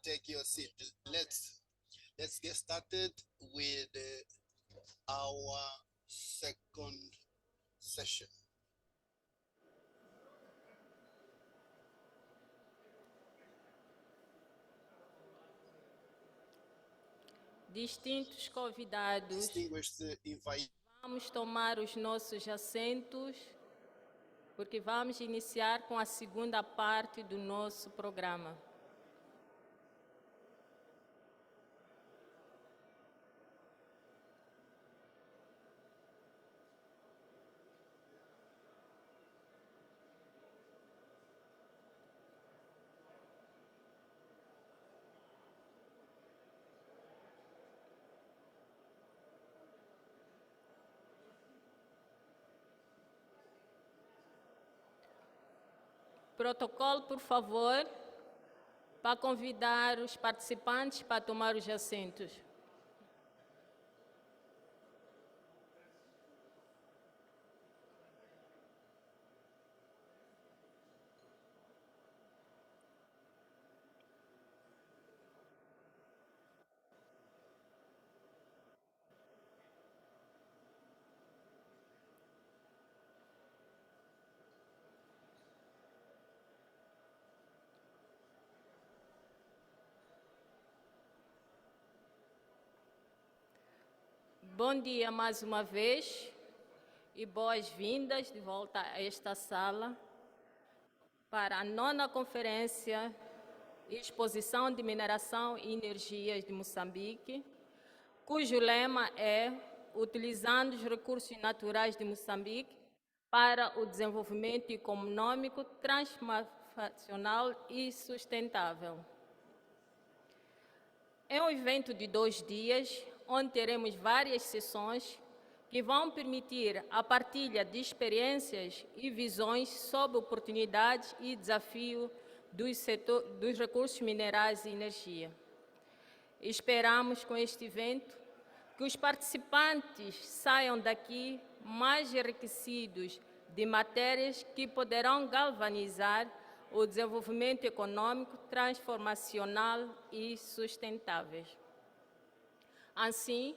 take your seat. Let's get started with our second session. Distintos convidados, Distinguished invitees, vamos tomar os nossos assentos, porque vamos iniciar com a segunda parte do nosso programa. Protocolo, por favor, para convidar os participantes para tomar os assentos. Bom dia mais uma vez e boas-vindas de volta a esta sala para a 9ª Conferência e Exposição de Mineração e Energias de Moçambique, cujo lema é Utilizando os Recursos Naturais de Moçambique para o Desenvolvimento Econômico, Transnacional e Sustentável. É um evento de 2 dias, onde teremos várias sessões que vão permitir a partilha de experiências e visões sobre oportunidades e desafios dos recursos minerais e energia. Esperamos com este evento que os participantes saiam daqui mais enriquecidos de matérias que poderão galvanizar o desenvolvimento econômico, transformacional e sustentável. Assim,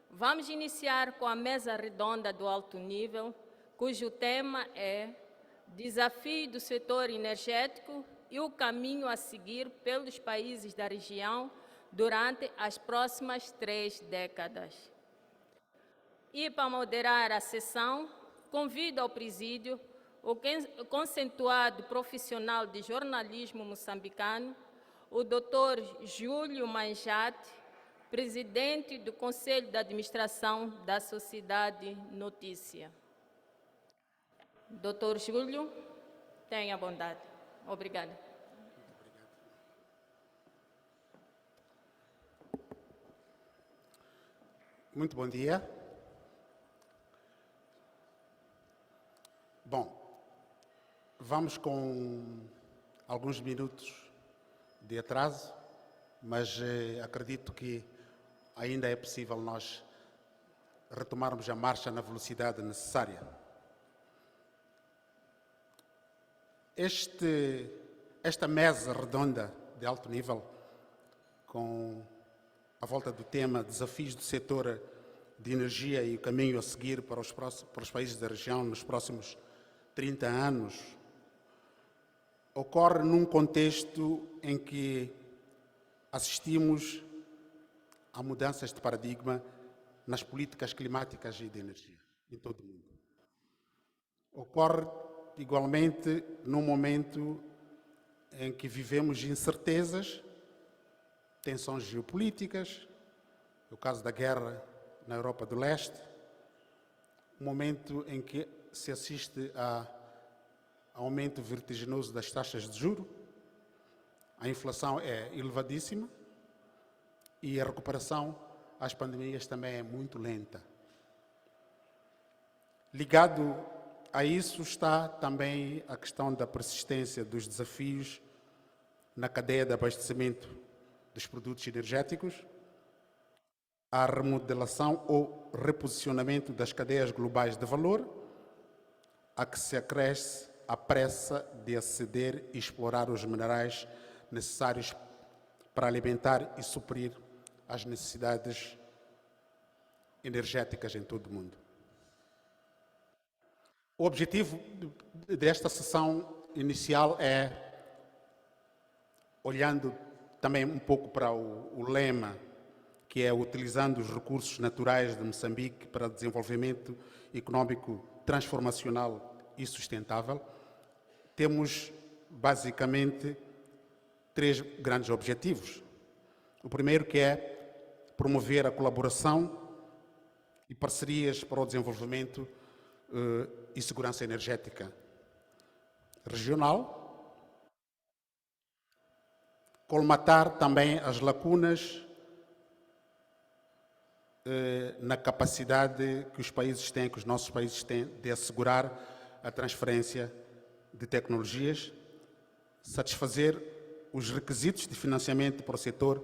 vamos iniciar com a mesa redonda do alto nível, cujo tema é Desafio do setor energético e o caminho a seguir pelos países da região durante as próximas 3 décadas. E para moderar a sessão, convido ao presídio o conceituado profissional de jornalismo moçambicano, o Dr. Júlio Manjate, presidente do Conselho de Administração da Sociedade Notícia. Dr. Júlio, tenha bondade. Obrigada. Muito bom dia. Bom, vamos com alguns minutos de atraso, mas acredito que ainda é possível nós retomarmos a marcha na velocidade necessária. Esta mesa redonda de alto nível, com a volta do tema Desafios do setor de energia e o caminho a seguir para os países da região nos próximos 30 anos, ocorre num contexto em que assistimos a mudanças de paradigma nas políticas climáticas e de energia em todo o mundo. Ocorre igualmente num momento em que vivemos incertezas, tensões geopolíticas, o caso da guerra na Europa do Leste, um momento em que se assiste a aumento vertiginoso das taxas de juros, a inflação é elevadíssima e a recuperação às pandemias também é muito lenta. Ligado a isso está também a questão da persistência dos desafios na cadeia de abastecimento dos produtos energéticos, a remodelação ou reposicionamento das cadeias globais de valor, a que se acresce a pressa de aceder e explorar os minerais necessários para alimentar e suprir as necessidades energéticas em todo o mundo. O objetivo desta sessão inicial é, olhando também um pouco para o lema, que é utilizando os recursos naturais de Moçambique para desenvolvimento econômico transformacional e sustentável, temos basicamente 3 grandes objetivos. O primeiro, que é promover a colaboração e parcerias para o desenvolvimento e segurança energética regional, colmatar também as lacunas na capacidade que os países têm, que os nossos países têm, de assegurar a transferência de tecnologias, satisfazer os requisitos de financiamento para o setor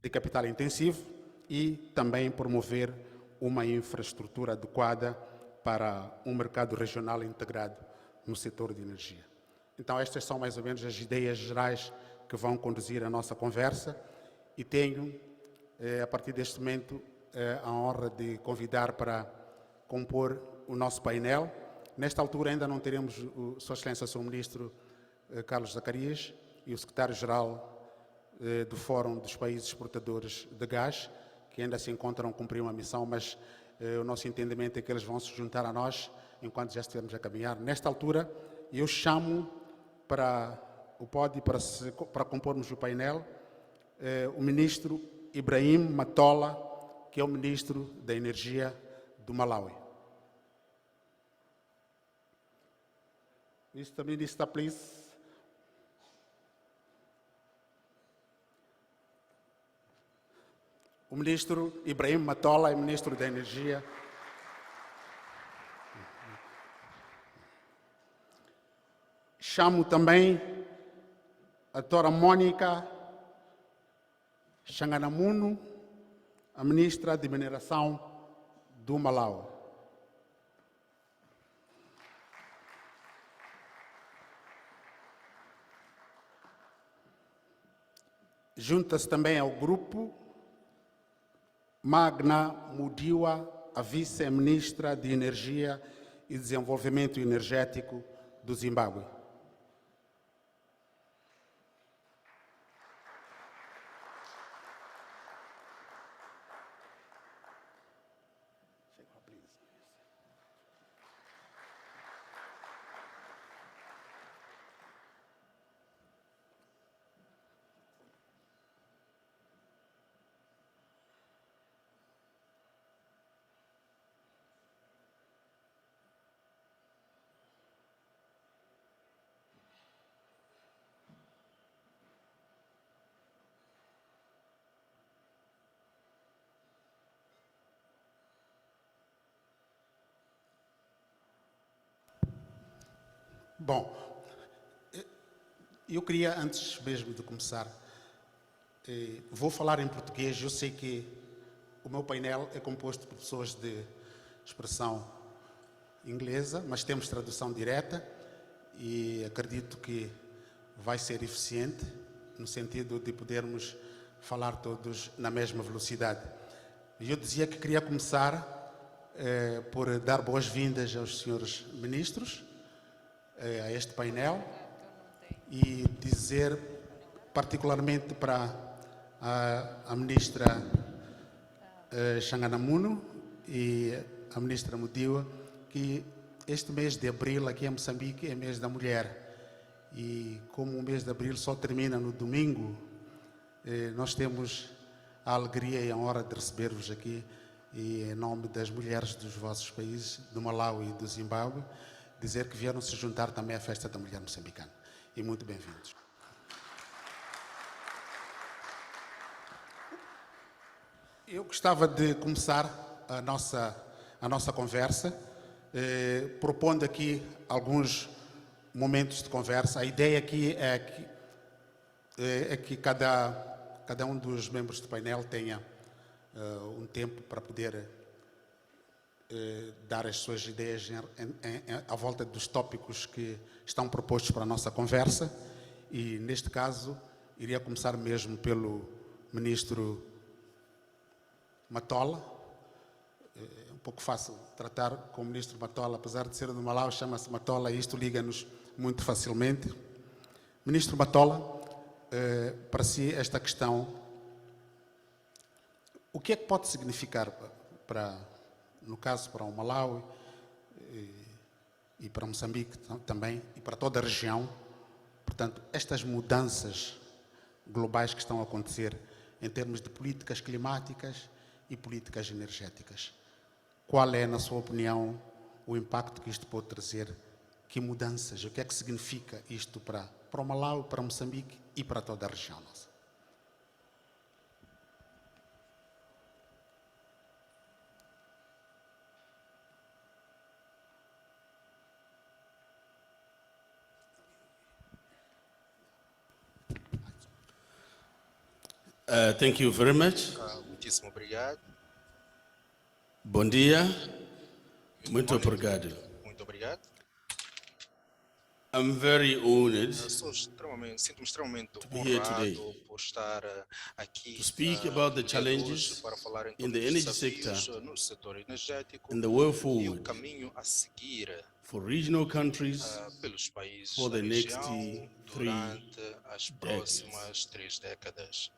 de capital intensivo e também promover uma infraestrutura adequada para um mercado regional integrado no setor de energia. Então, estas são mais ou menos as ideias gerais que vão conduzir a nossa conversa e tenho, a partir deste momento, a honra de convidar para compor o nosso painel. Nesta altura ainda não teremos o Sua Excelência, Sr. Ministro Carlos Zacarias e o Secretário-Geral do Fórum dos Países Exportadores de Gás, que ainda se encontram a cumprir uma missão, mas o nosso entendimento é que eles vão se juntar a nós enquanto já estivermos a caminhar. Nesta altura, eu chamo para o pódio, para compormos o painel, o Ministro Ibrahim Matola, que é o Ministro da Energia do Malawi. Mr. Minister, please. O Ministro Ibrahim Matola é Ministro da Energia. Chamo também a doutora Mônica Xanganamuno, a Ministra de Mineração do Malawi. Junta-se também ao grupo Magna Mudiwa, a Vice-Ministra de Energia e Desenvolvimento Energético do Zimbábue. Bom, eu queria, antes mesmo de começar, vou falar em português. Eu sei que o meu painel é composto por pessoas de expressão inglesa, mas temos tradução direta e acredito que vai ser eficiente no sentido de podermos falar todos na mesma velocidade. Eu dizia que queria começar por dar boas-vindas aos senhores ministros, a este painel, e dizer particularmente para a ministra Xanganamuno e a ministra Mudiwa que este mês de abril aqui em Moçambique é mês da mulher, e como o mês de abril só termina no domingo, nós temos a alegria e a honra de receber-vos aqui, e em nome das mulheres dos vossos países, do Malawi e do Zimbábue, dizer que vieram se juntar também à festa da mulher moçambicana. E muito bem-vindos. Eu gostava de começar a nossa conversa, propondo aqui alguns momentos de conversa. A ideia aqui é que cada um dos membros do painel tenha um tempo para poder dar as suas ideias à volta dos tópicos que estão propostos para a nossa conversa, e neste caso iria começar mesmo pelo ministro Matola. É um pouco fácil tratar com o ministro Matola, apesar de ser do Malau, chama-se Matola e isto liga-nos muito facilmente. Ministro Matola, para si esta questão, o que é que pode significar no caso para o Malau e para Moçambique também, e para toda a região, portanto, estas mudanças globais que estão a acontecer em termos de políticas climáticas e políticas energéticas? Qual é, na sua opinião, o impacto que isto pode trazer? Que mudanças? O que é que significa isto para o Malau, para Moçambique e para toda a região nossa? Thank you very much. Muitíssimo obrigado. Bom dia. Muito obrigado. Muito obrigado. I'm very honored Sinto-me extremamente be here today honrado por estar aqui to speak about the no dia de hoje challenges para falar em in torno the dos energy desafios sector no setor energético and the way e o forward caminho a seguir for regional countries pelos países for da the next região 3 durante as decades. próximas 3 décadas.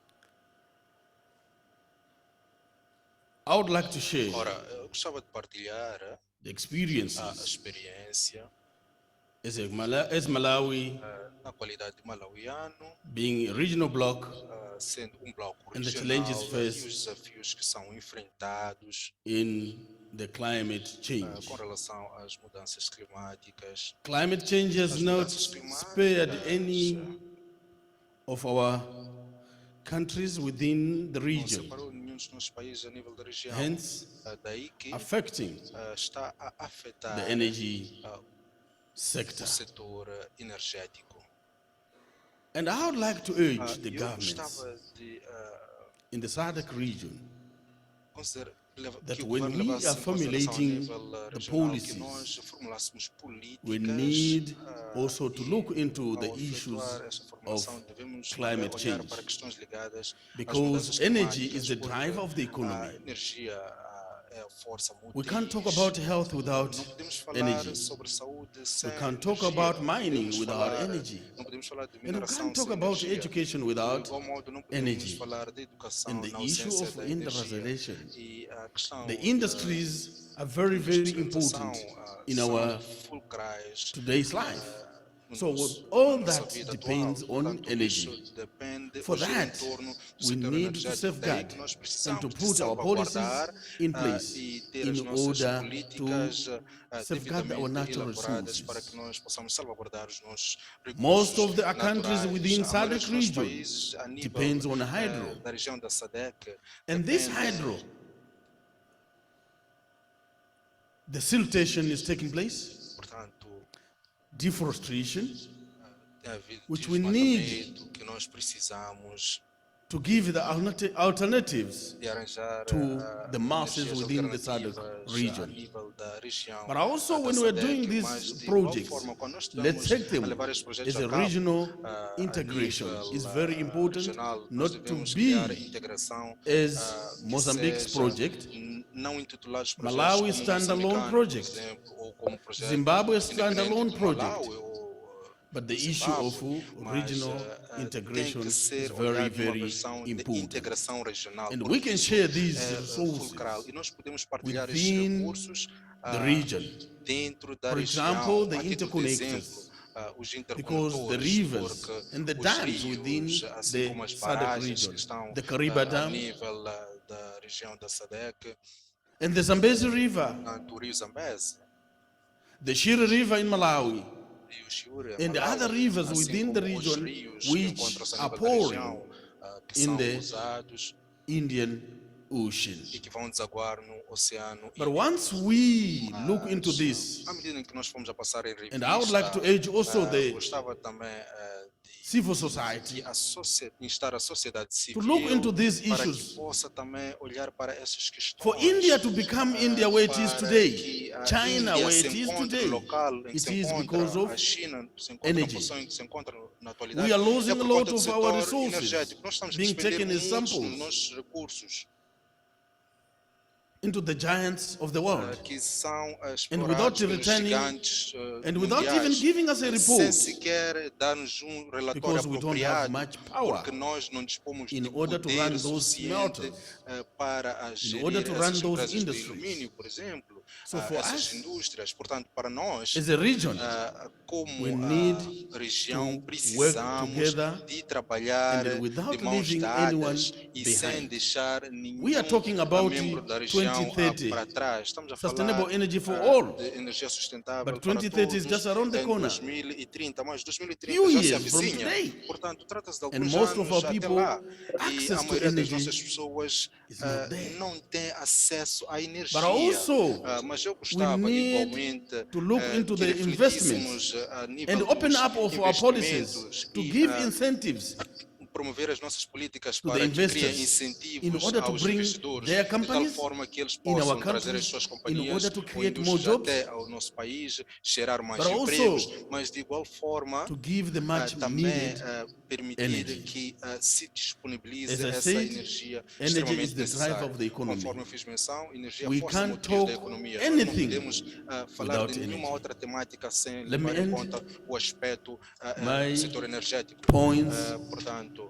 I would like to share Ora, eu gostava de partilhar the a experiences experiência as Malawi na qualidade de malauiano, being a regional bloc sendo bloco and the regional challenges e faced os desafios que são enfrentados in the climate change. com relação às mudanças climáticas. Climate change has not spared any of our countries within the Não region, separou nenhum dos nossos países a nível da região. hence Daí que affecting está a afetar the energy o sector. setor energético. And I would like to urge the Eu governments gostava de in the SADC region considerar that que o when governo we levasse are em consideração a formulating nível the regional que policies, nós formulássemos we políticas need also to e, look into the ao issues efetuar essa of formulação, devemos climate olhar change, para questões ligadas às because mudanças energy climáticas, is the porque drive of the a economy. energia é a força We can't talk motriz. about health without Não podemos falar energy. sobre saúde sem We can't talk energia. about mining Podemos without falar- energy. Não podemos falar de And we mineração can't talk sem about energia. education De without igual modo, não podemos energy. falar de educação And the na issue ausência of da energia. industrialization. E a questão The da industries are very, very industrialização, important in são our fulcrais today's life. no So nosso- all na nossa that vida depends atual. on Portanto, energy. isso depende For gira that, em torno do we setor need to energético. Daí safeguard que nós and to precisamos de put our policies salvaguardar in place e ter as in nossas order políticas to safeguard our devidamente natural elaboradas para que resources. nós possamos salvaguardar os nossos recursos Most of the naturais. countries within A maioria SADC dos nossos region países, a nível, depends on hydro. da região da SADC, And this depende- hydro, the siltation is taking place, portanto, deforestation, tem havido which we need desmatamento que nós precisamos to give the alternatives de arranjar to the masses energias within the alternativas SADC region. a nível da região. But also da when we're SADC, doing these mas de igual projects, forma, quando nós let's estamos take them a levar estes projetos as a a cabo, regional a integration. nível, It's very important regional, nós not to devemos be criar integração as que Mozambique's seja, project, não intitulados projetos Malawi como standalone moçambicano, project, por exemplo, ou como projeto Zimbabwe independente standalone de project. Malawi ou, but the Zimbábue, issue of mas, regional integration tem que is ser very, olhado numa very versão de important. integração regional. And porque we can isso share these é resources fulcral. E nós podemos partilhar estes within recursos the region. dentro da For região. example, the A título de interconnectors. exemplo, os Because the interconectores, rivers porque and the os dams within rios, assim the como as SADC barragens region, que estão the Kariba a Dam nível da região da SADC, and the Zambezi River, do rio Zambeze the Shira River in Malawi, e o Chiure, and the Malawi, other rivers assim within the como os region rios que which encontram-se a are nível da pouring região, que in são the usados Indian Ocean. e que vão desaguar no Oceano But Índico. once we look into this, À medida em que nós fomos a passar em revista, and I would like to urge also the gostava também civil society, que instar a sociedade civil look into these para issues. que possa também olhar para essas questões. For India to become India where it is para today, que a China Índia where se it is encontre today, no local em que it se is encontra, because of a China se encontra na energy. posição em que se encontra na atualidade. We are losing é a por lot conta do of our setor resources energético. Nós estamos a being despender taken as muitos samples dos nossos recursos into the giants of the world. que são And without explorados pelos returning, gigantes and without even mundiais, giving us a sem report, sequer dar-nos relatório because we don't have apropriado, much power porque nós não dispomos in de order to poder run those suficiente smelters, para in order gerir to run essas those empresas de industries. alumínio, por exemplo, So for essas us, indústrias. Portanto, para nós, as a region, como we need região, to precisamos work together de trabalhar and without de mãos leaving anyone dadas e sem behind. deixar nenhum We are talking about membro da região 2030, para trás. Estamos a sustainable falar energy for all. de energia sustentável But para 2030 is todos just around the em corner. 2030, mas 2030 Few já se years from avizinha. today. Portanto, trata-se de And alguns most of anos our até people, lá. E access a to maioria das energy nossas pessoas is not there. não tem acesso à energia. But also, Mas eu gostava need igualmente to look into que the refletíssemos a nível and open dos up of our policies investimentos to e, give incentives promover as nossas políticas to the para que criem investors in incentivos order to aos bring investidores their de tal companies forma que eles in our possam trazer as countries suas in companhias order to ou create more indústrias jobs, até ao nosso país, gerar mais but also empregos, mas de igual forma to give the much também needed permitir energy. que se disponibilize As I essa said, energia energy extremamente is the drive necessária. of the economy. Conforme eu fiz menção, energia é We a força can't motriz da talk economia. Nós não anything podemos falar without de nenhuma energy. outra temática sem Let me levar em end conta o aspecto my do setor energético. points Portanto,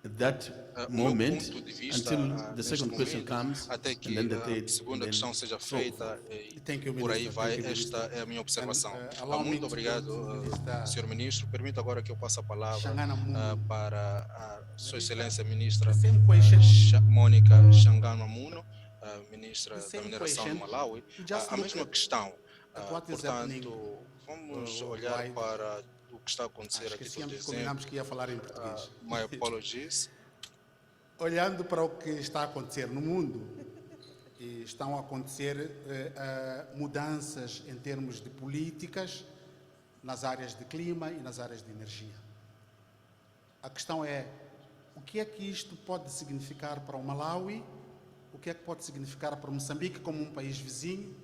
at that o meu moment ponto de vista, until the neste second question momento, comes até and que then the a third segunda and questão then seja so feita forth. e Thank you, por aí Minister. vai. Thank you, Esta Minister. é a minha observação. And, allow me Muito to obrigado, go to Minister Sr. Ministro. Permito agora que eu passe a palavra Xangana Muno. para a Sua Excelência Ministra The same question. Mônica Xangana Muno, Ministra The da same Mineração de question. Malawi. Just A look mesma at questão. what is happening, Portanto, vamos worldwide. olhar para o que está a acontecer aqui todo Esquecíamos, dezembro. combinamos que ia falar em português. My apologies. Olhando para o que está a acontecer no mundo, e estão a acontecer mudanças em termos de políticas nas áreas de clima e nas áreas de energia. A questão é, o que é que isto pode significar para o Malawi, o que é que pode significar para Moçambique como um país vizinho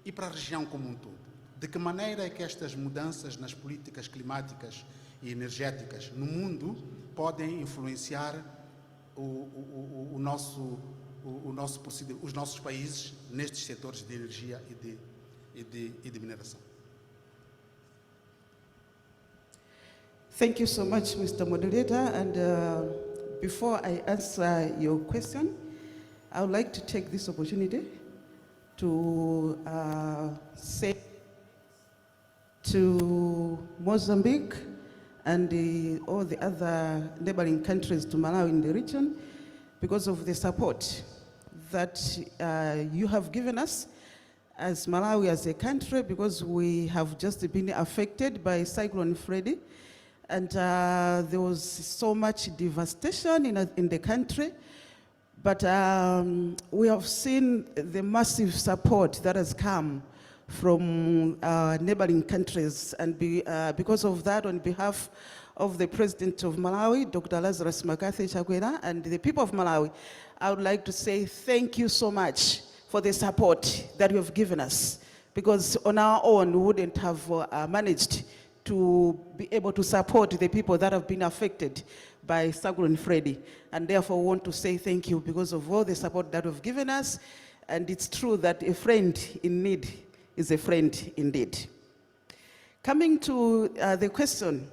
e para a região como um todo? De que maneira é que estas mudanças nas políticas climáticas e energéticas no mundo podem influenciar os nossos países nestes setores de energia e de mineração? Thank you so much, Mr. Moderator. And before I answer your question, I would like to take this opportunity to say to Mozambique and all the other neighboring countries to Malawi in the region, because of the support that you have given us as Malawi as a country, because we have just been affected by Cyclone Freddy. And there was so much devastation in the country. But we have seen the massive support that has come from neighboring countries. And because of that, on behalf of the President of Malawi, Dr. Lazarus Makathi Chakwera, and the people of Malawi, I would like to say thank you so much for the support that you have given us. Because on our own, we wouldn't have managed to be able to support the people that have been affected by Cyclone Freddy. And therefore, we want to say thank you because of all the support that you've given us. And it's true that a friend in need is a friend indeed. Coming to the question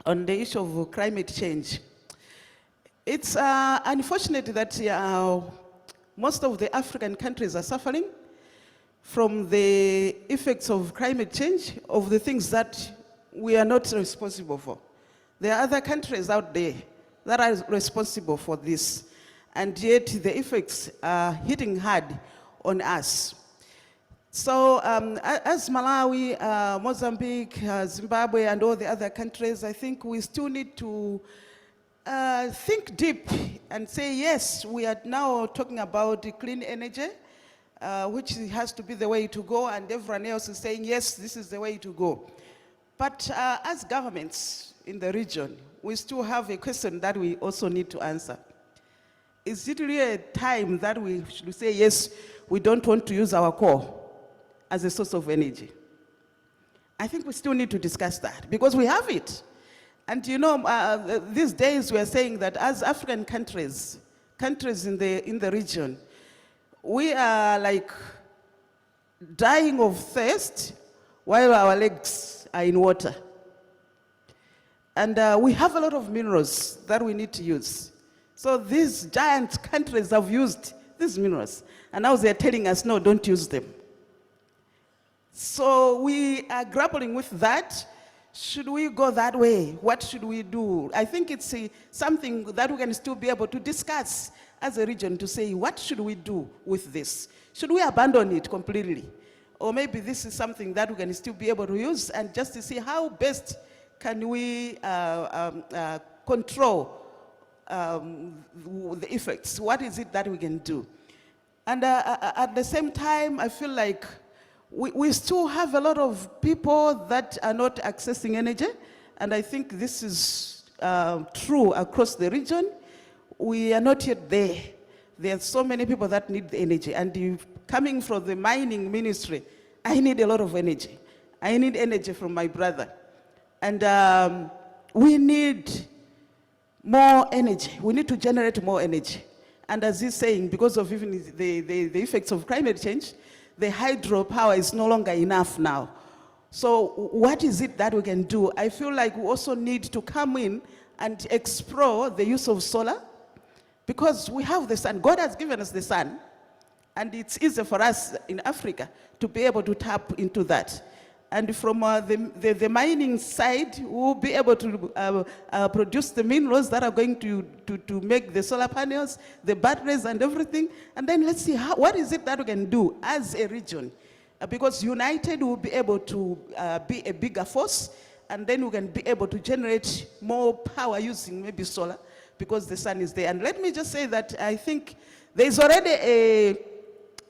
on the issue of climate change, it's unfortunate that most of the African countries are suffering from the effects of climate change, of the things that we are not responsible for. There are other countries out there that are responsible for this, and yet the effects are hitting hard on us. So as Malawi, Mozambique, Zimbabwe, and all the other countries, I think we still need to think deep and say, yes, we are now talking about clean energy, which has to be the way to go, and everyone else is saying, yes, this is the way to go. But as governments, in the region, we still have a question that we also need to answer. Is it really a time that we should say, yes, we don't want to use our coal as a source of energy? I think we still need to discuss that because we have it. And you know, these days we are saying that as African countries in the region, we are like dying of thirst while our legs are in water. And we have a lot of minerals that we need to use. So these giant countries have used these minerals, and now they're telling us, no, don't use them. So we are grappling with that. Should we go that way? What should we do? I think it's something that we can still be able to discuss as a region to say, what should we do with this? Should we abandon it completely? Or maybe this is something that we can still be able to use and just to see how best can we control the effects. What is it that we can do? And at the same time, I feel like we still have a lot of people that are not accessing energy, and I think this is true across the region. We are not yet there. There are so many people that need the energy, and coming from the mining ministry, I need a lot of energy. I need energy from my brother. And we need more energy. We need to generate more energy. And as he's saying, because of even the effects of climate change, the hydropower is no longer enough now. So what is it that we can do? I feel like we also need to come in and explore the use of solar, because we have the sun. God has given us the sun, and it's easy for us in Africa to be able to tap into that. And from the mining side, we'll be able to produce the minerals that are going to make the solar panels, the batteries and everything. And then let's see, what is it that we can do as a region? Because united, we'll be able to be a bigger force, and then we can be able to generate more power using maybe solar, because the sun is there. And let me just say that I think there's already a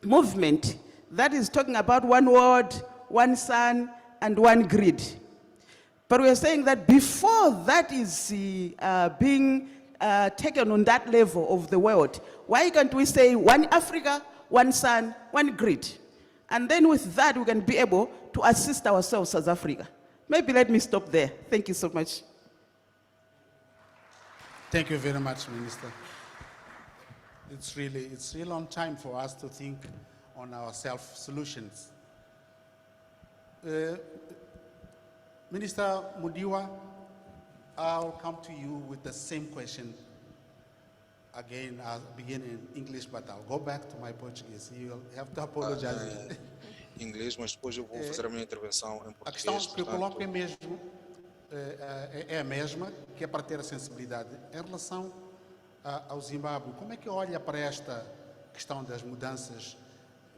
movement that is talking about one world, one sun, and one grid. But we are saying that before that is being taken on that level of the world, why can't we say one Africa, one sun, one grid? And then with that, we can be able to assist ourselves as Africa. Maybe let me stop there. Thank you so much. Thank you very much, Minister. It's really on time for us to think on our self-solutions. Minister Mudiwa, I'll come to you with the same question. Again, I'll begin in English, but I'll go back to my Portuguese. You'll have to apologize. Inglês, mas depois eu vou fazer a minha intervenção em A questão português. que eu coloco é a mesma, que é para ter a sensibilidade. Em relação ao Zimbábue, como é que olha para esta questão das mudanças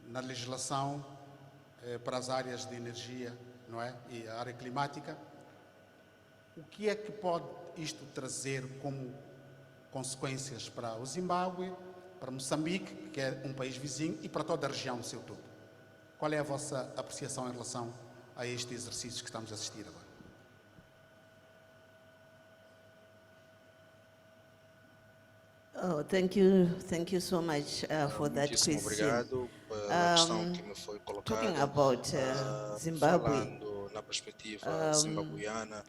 na legislação para as áreas de energia, não é? E a área climática? O que é que pode isto trazer como consequências para o Zimbábue, para Moçambique, que é um país vizinho, e para toda a região no seu todo? Qual é a vossa apreciação em relação a este exercício que estamos a assistir agora? Oh, thank you so much for that Muitíssimo question. obrigado pela questão que me foi colocada. Talking about Zimbabwe, Falando na perspectiva zimbabuiana,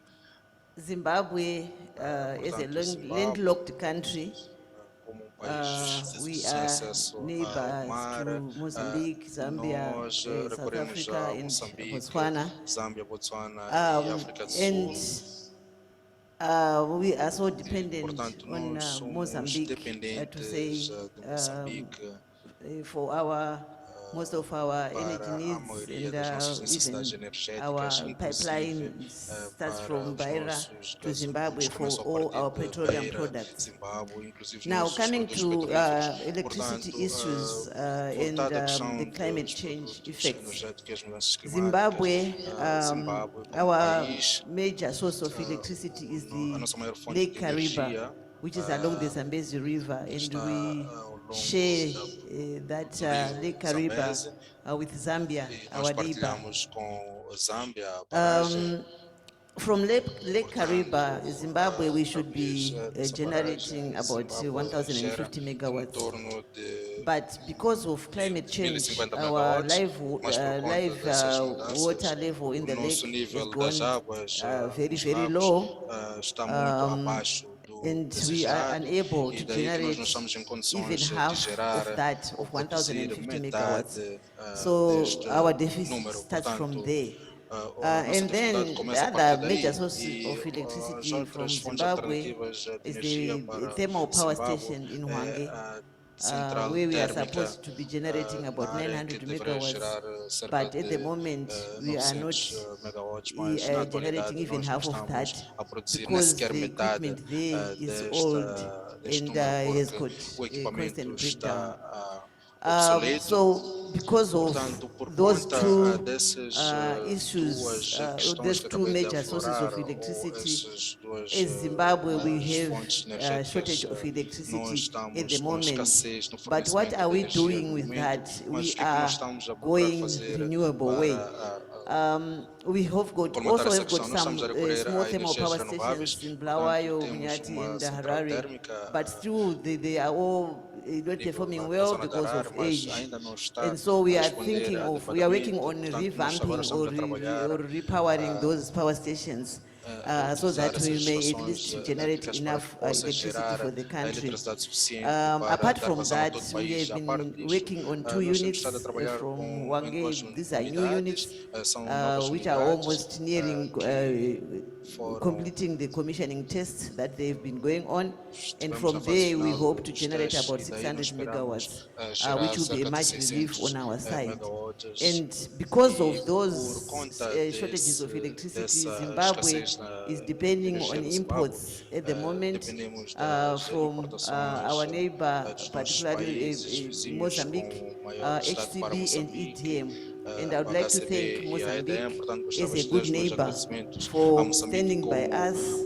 Zimbabwe is a landlocked country. como país We sem are acesso ao neighbors mar, to Mozambique, Zambia, nós South recorremos Africa, a and Moçambique, Botswana. Zâmbia, Botswana e África do Sul. We are so dependent Portanto, on nós somos Mozambique to dependentes say de Moçambique for most of our energy para a needs, maioria das nossas necessidades and even energéticas, our inclusive pipeline starts para from os Beira nossos to Zimbabwe gasodutos for começam a all partir our de petroleum Beira, products. Zimbábue, inclusive os Now, nossos coming produtos to petrolíferos. electricity Portanto, issues and voltado à questão the climate dos change produtos effects, energéticos e as mudanças climáticas, Zimbabwe, Zimbábue, como our país, major source of electricity is a nossa maior the fonte Lake de Kariba, energia, which is along the Zambezi River, and está we ao longo share da that rio Lake Kariba Zambeze, with Zambia, e our nós neighbor. partilhamos com a Zâmbia, a barragem. From Lake Kariba, Zimbabwe, we should be dessa generating barragem, about Zimbábue 1,050 gera em megawatts. torno de But because of climate change, 1050 our megawatts, mas por conta dessas water mudanças, level in o the nosso lake has nível gone das águas very, nos very lagos low. está muito abaixo do And we are desejado, unable e to daí que nós generate não estamos em even condições de half gerar of that, ou of produzir 1,050 megawatts. metade So deste our deficit número. starts from Portanto, there. a nossa And dificuldade then the começa a partir other daí, major source e of as electricity from outras fontes Zimbabwe alternativas de is energia the para thermal power Zimbábue station in é Hwange, a central where we are térmica supposed to be generating na about área em que 900 deverá megawatts. gerar cerca But at the de moment, we are not 900 megawatts, mas na generating atualidade even nós não half of estamos that a produzir nem because sequer the metade equipment there is deste old and has número, got porque o equipamento constant breakdown. está obsoleto. So, because of Portanto, por those conta two dessas issues, duas questões those que two acabei de major sources aflorar, of ou electricity, essas duas in Zimbabwe we fontes have energéticas, shortage of nós electricity at estamos the com moment. escassez no But what fornecimento are de we energia doing no with momento, that? mas We o que é que nós are estamos a procurar going fazer renewable way. We have got colmatar also essa have got questão? Nós some estamos a recorrer small a thermal energias power renováveis, stations in portanto Bulawayo, temos Bunyati, uma and central Harare, térmica but still they are all not nível performing da well zona da because Arara, of mas age. ainda não está And so we a are responder thinking of, we are working on adequadamente. Portanto, nós agora revamping estamos a trabalhar or repowering those power stations so utilizar that we essas may at estações least generate elétricas para enough que possa electricity gerar for the a country. eletricidade suficiente para Apart dar from vazão a that, todo o we país. have À parte been disto, working on two nós temos units estado a trabalhar from em duas Hwange. These are new unidades, units são novas which are unidades almost nearing foram completing the commissioning tests that they've been going on. And estivemos from na fase there, we final hope to dos generate testes, about e daí nós 600 megawatts, esperamos gerar which will be a cerca de much relief 600 on our side. megawatts. And because E of por those conta shortages of electricity, dessa Zimbabwe escassez na is depending energia on do Zimbábue, imports at the moment dependemos das from importações our neighbor, dos nossos particularly países vizinhos Mozambique, com maior necessidade para HCB and Moçambique, EDM. And I would like to HCB thank e a EDM. Mozambique Portanto, as gostava a de good dar os meus neighbor agradecimentos à for Moçambique standing como by us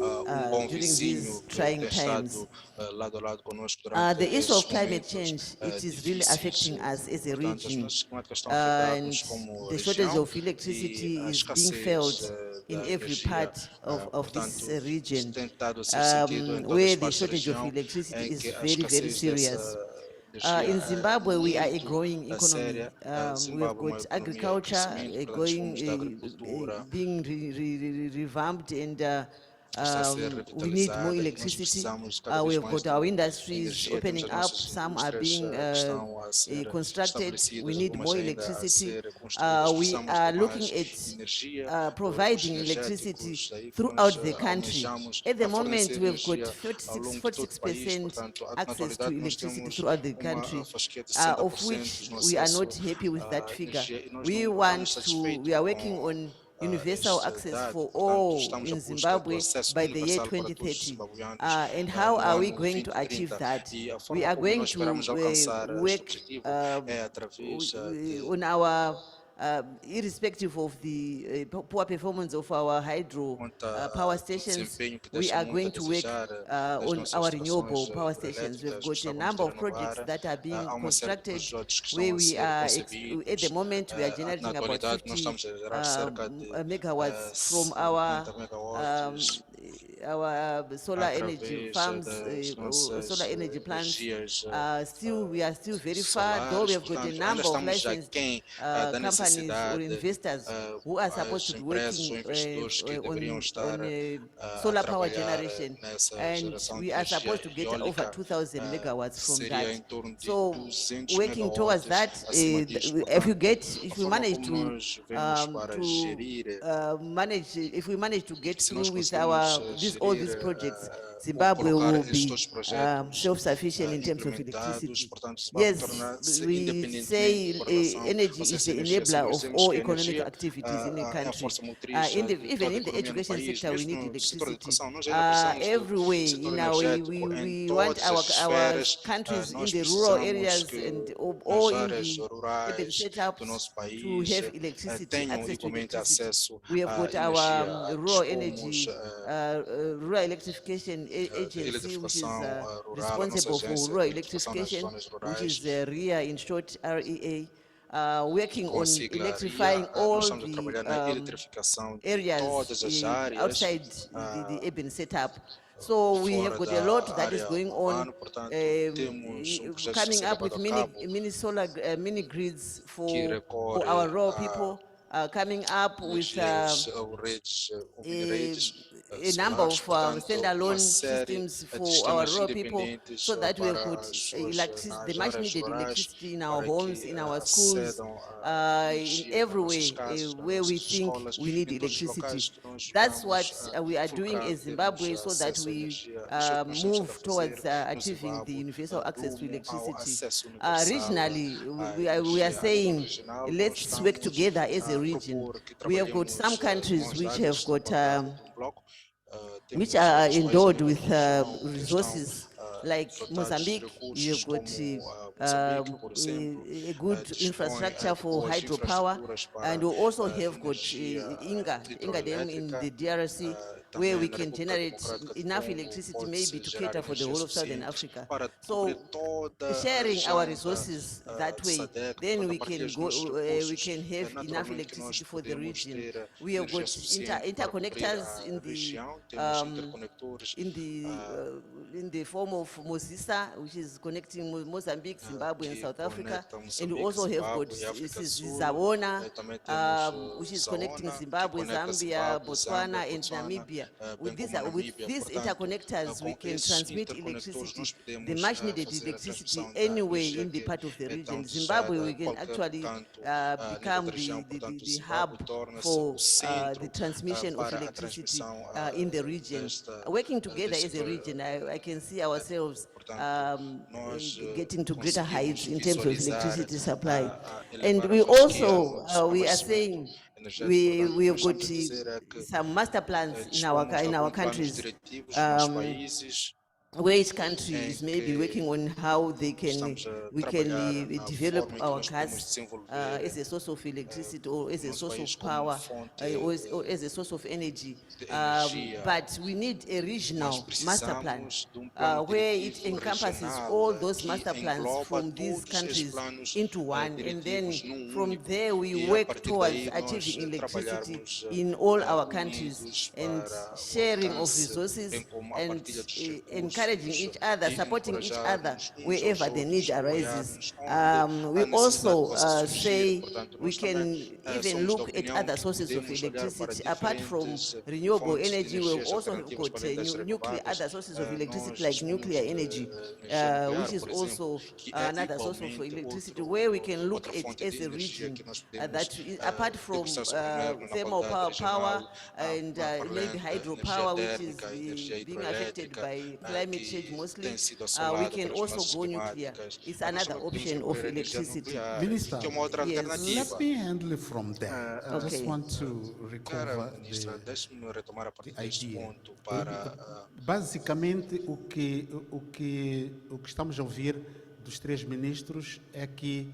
bom during vizinho these que trying tem times. estado lado a lado conosco durante The issue of esses climate momentos change, it is really difíceis. affecting us as a Portanto, as region. mudanças climáticas estão a afetar-nos And como the shortage região, of electricity e a is being escassez felt da in every energia, part of portanto, this region, tem estado a ser sentido em todas where as the partes da shortage of região, electricity em is que a very, very escassez serious. dessa energia In Zimbabwe, we are a muito growing economy. séria. We have Zimbábue é uma got economia em agriculture crescimento, portanto, os rumos da agricultura being revamped, and está a ser we need more revitalizada, e nós electricity. precisamos cada We vez have mais got our de industries energia. opening Temos as up, nossas some are indústrias being que estão a ser constructed. estabelecidas, We need algumas more ainda a electricity. ser construídas. We Precisamos are de looking mais at energia, providing recursos electricity energéticos, daí que throughout nós the country. almejamos At the a moment, fornecer we've got energia ao longo de todo o país. 46% Portanto, na access to atualidade nós electricity temos throughout the uma country, fasquia de of 60% which no we are acesso not happy with that à figure. energia, e nós We não want estamos to, satisfeitos we are com working on universal este access dado. for Portanto, all estamos in à busca do Zimbabwe acesso by the year universal para todos os 2030. zimbabueanos And how no are we ano going to achieve 2030. that? E a We forma are como going nós to esperamos alcançar este work objetivo é através de on our, irrespective of the poor performance of our hydro power stations, desempenho que we deixa are muito a going to work desejar on nossas our estações renewable power stations. We've hidrelétricas. got a Gostávamos number de of projects renovar. that are being Há uma série de constructed projetos que where estão a we ser are, concebidos. at the moment, we are Na generating about atualidade, 50 nós estamos a gerar cerca de megawatts from 50 megawatts our solar energy através farms, das nossas solar energy plants. energias We are still very far, though we have got a solares. Portanto, ainda number of estamos licensed aquém da companies or necessidade. investors who are supposed As to be empresas ou working investidores que deveriam estar on solar power trabalhar generation, nessa and geração de we are energia supposed to get eólica. over 2,000 megawatts from Seria em that. torno de So 200 working towards megawatts that, acima disto. if we Portanto, manage como to nós vemos para gerir, if we manage to get se nós through with conseguimos all these gerir, projects, ou Zimbabwe colocar will estes be dois projetos self-sufficient in terms of implementados, electricity. portanto, Zimbábue Yes, tornar-se we independente say com relação energy ao is acesso the à energia. enabler Nós of dizemos all que a economic energia activities in the é a country. força motriz Even de in toda a the economia do education país. sector, we Mesmo need no setor da electricity. educação, nós ainda precisamos Every do way, setor in our way, energético em we want todas as our esferas. countries in Nós the rural precisamos areas que and nas all in áreas the urban rurais setups do nosso to país have electricity, tenham access to igualmente electricity. acesso We have à got energia. our rural Dispomos energy, rural electrification agency, which is eletrificação rural, a nossa responsible for agência rural de eletrificação nas electrification, zonas which is rurais. REA, in short, REA. working on com a electrifying ciclaria, all nós estamos a trabalhar na the eletrificação de areas todas as áreas outside the urban setup. So we have fora got a lot da that is área going on, urbana, portanto, temos projeto a coming ser up levado with a mini, cabo mini solar, mini grids que for our recorre rural a people, coming up with energias ou redes, ou mini redes a number solares, of portanto, uma standalone série systems de for our sistemas rural people, independentes so that we have para got as suas electricity, the as much áreas needed rurais, electricity in our para homes, que in our schools, acedam a in energia every nas nossas way casas, nas where we nossas think escolas, we need em todos os electricity. locais que nós That's vamos what we are doing fulcrar as termos Zimbabwe, so that acesso à we energia. Isso é o que nós estamos a move fazer towards no achieving the Zimbábue, universal access to rumo ao electricity. acesso universal Regionally, à we energia are a nível saying, regional. Nós let's work estamos together as a a region. propor que We have got trabalhemos some countries mãos which dadas have na got qualidade de bloco. which Temos are outros países a endowed nível with da região que estão resources like dotados de Mozambique. You recursos have got como Moçambique, por exemplo, a good dispõe infrastructure de for boas hydropower, infraestruturas and para we also have got energia Inga Dam in hidroelétrica, the DRC, também where we na can República generate Democrática de enough Congo electricity maybe pode-se to gerar cater for the energia whole of Southern suficiente Africa. para So cobrir toda a sharing região our resources that way, SADC, then portanto, a we partir can dos go, nossos we recursos, can have enough naturalmente que nós electricity for the podemos region. ter We have energia got suficiente para cobrir interconnectors a in the região, temos interconectores in the form of Mozisa, which is connecting Mozambique, Zimbabwe, and que South Africa, conectam and we Moçambique, also have got Zimbábue e África do Sul. Zabona, Também temos which is connecting Zaona, que Zimbabwe, conecta Zambia, Zimbábue, Botswana, Zâmbia, and Botswana, Namibia. bem como a With Namíbia. these Portanto, interconnectors, we com can esses transmit interconectores nós electricity, podemos the much needed fazer a electricity, transmissão da anyway energia in the que part of the é tão region. desejada Zimbabwe, we em can qualquer actually canto a nível become da região. the Portanto, hub Zimbábue torna-se for o centro the transmission of para a electricity transmissão in the region. Working together as a region, I can see ourselves nós getting to greater conseguimos heights in terms of visualizar electricity supply. elevar And a we fasquia also, no we are abastecimento saying, energético. we have Portanto, got nós estamos a dizer é que some master plans in our dispomos de alguns planos countries, diretivos nos nossos países where each country is maybe working on how they can estamos a we can trabalhar na develop forma em que our nós podemos gas desenvolver as a source of electricity or as a nosso source país of como power fonte or as a source of energy. de energia. But we need a regional Nós master plan precisamos de plano where it diretivo encompasses regional, all those que master plans engloba from these todos esses countries planos, into one, and then diretivos num from único, there we e a work partir towards daí nós achieving electricity trabalharmos, in all our countries unidos and para o sharing of alcance, resources bem como a and partilha dos recursos, encouraging each other, e supporting each other encorajarmos uns wherever aos the need outros, arises. apoiarmos onde We a necessidade also possa surgir. say Portanto, we nós can também, even somos da look at opinião other que sources of podemos olhar para electricity apart from diferentes renewable fontes de energy. We energias also alternativas got para além das nuclear, renováveis. other sources of electricity Nós like dispomos nuclear de energy, energia which nuclear, is por also exemplo, que é another source of igualmente electricity where we can look outra at fonte as de a energia region que nós podemos that apart from debruçar sobre mesmo na thermal qualidade power regional, and para além maybe da hydropower, which is energia térmica, energia being affected hidroelétrica, by climate change que mostly. tem sido We assolada can pelas also mudanças go nuclear. climáticas. It's Nós another também podemos option of recorrer à energia electricity. nuclear, Minister, que é uma outra Yes. alternativa. Let me handle it from there. I just Okay. want to Cara, recover ministra, deixe-me retomar a partir the deste idea. ponto para Basicamente, o que estamos a ouvir dos três ministros é que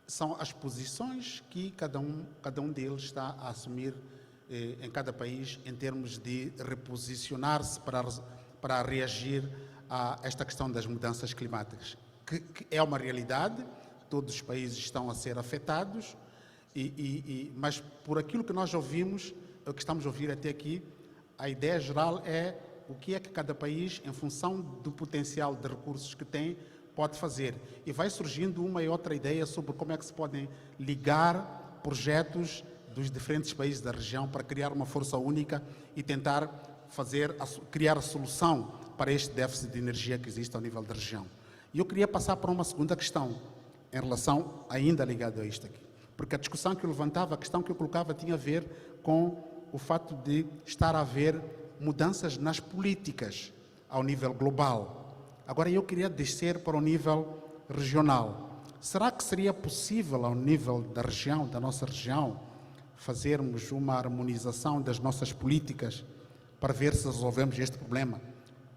são as posições que cada um deles está a assumir em cada país em termos de reposicionar-se para reagir a esta questão das mudanças climáticas, que é uma realidade, todos os países estão a ser afetados, mas por aquilo que nós ouvimos, o que estamos a ouvir até aqui, a ideia geral é o que é que cada país, em função do potencial de recursos que tem, pode fazer. E vai surgindo uma e outra ideia sobre como é que se podem ligar projetos dos diferentes países da região para criar uma força única e tentar criar a solução para este déficit de energia que existe ao nível da região. E eu queria passar para uma segunda questão, em relação, ainda ligado a isto aqui. Porque a discussão que eu levantava, a questão que eu colocava tinha a ver com o fato de estar a haver mudanças nas políticas ao nível global. Agora eu queria descer para o nível regional. Será que seria possível ao nível da região, da nossa região, fazermos uma harmonização das nossas políticas para ver se resolvemos este problema,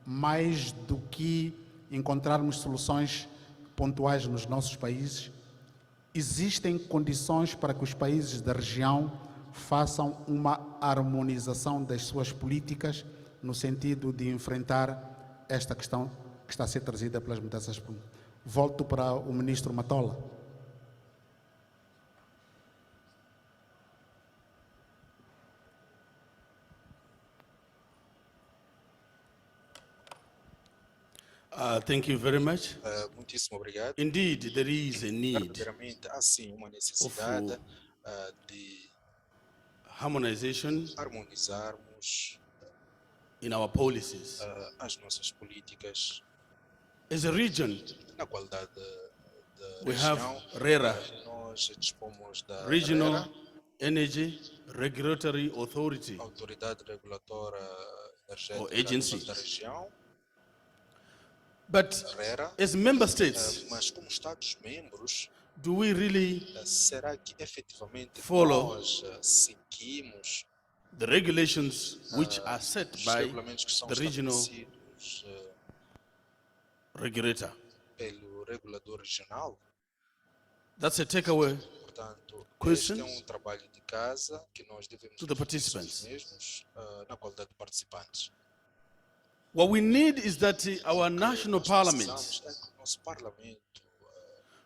mais do que encontrarmos soluções pontuais nos nossos países? Existem condições para que os países da região façam uma harmonização das suas políticas no sentido de enfrentar esta questão que está a ser trazida pelas mudanças. Volto para o ministro Matola. Thank you very much. Muitíssimo obrigado. Indeed, there is a need Verdadeiramente, há sim uma necessidade de harmonization harmonizarmos in our policies. as nossas políticas As a region, na qualidade da we have região. RERA, Nós dispomos da Regional RERA, Energy Regulatory Authority, Autoridade Regulatória Energética Or agency. da região, but RERA, as member states, mas como Estados-membros, do we really será que efetivamente Follow nós seguimos the regulations which are set os by regulamentos que são the regional estabelecidos regulator? pelo regulador regional? That's a takeaway Portanto, Question este é trabalho de casa que nós devemos to the fazer participants. mesmos na qualidade de participantes. What we need is that our national Nós parliaments precisamos que o nosso parlamento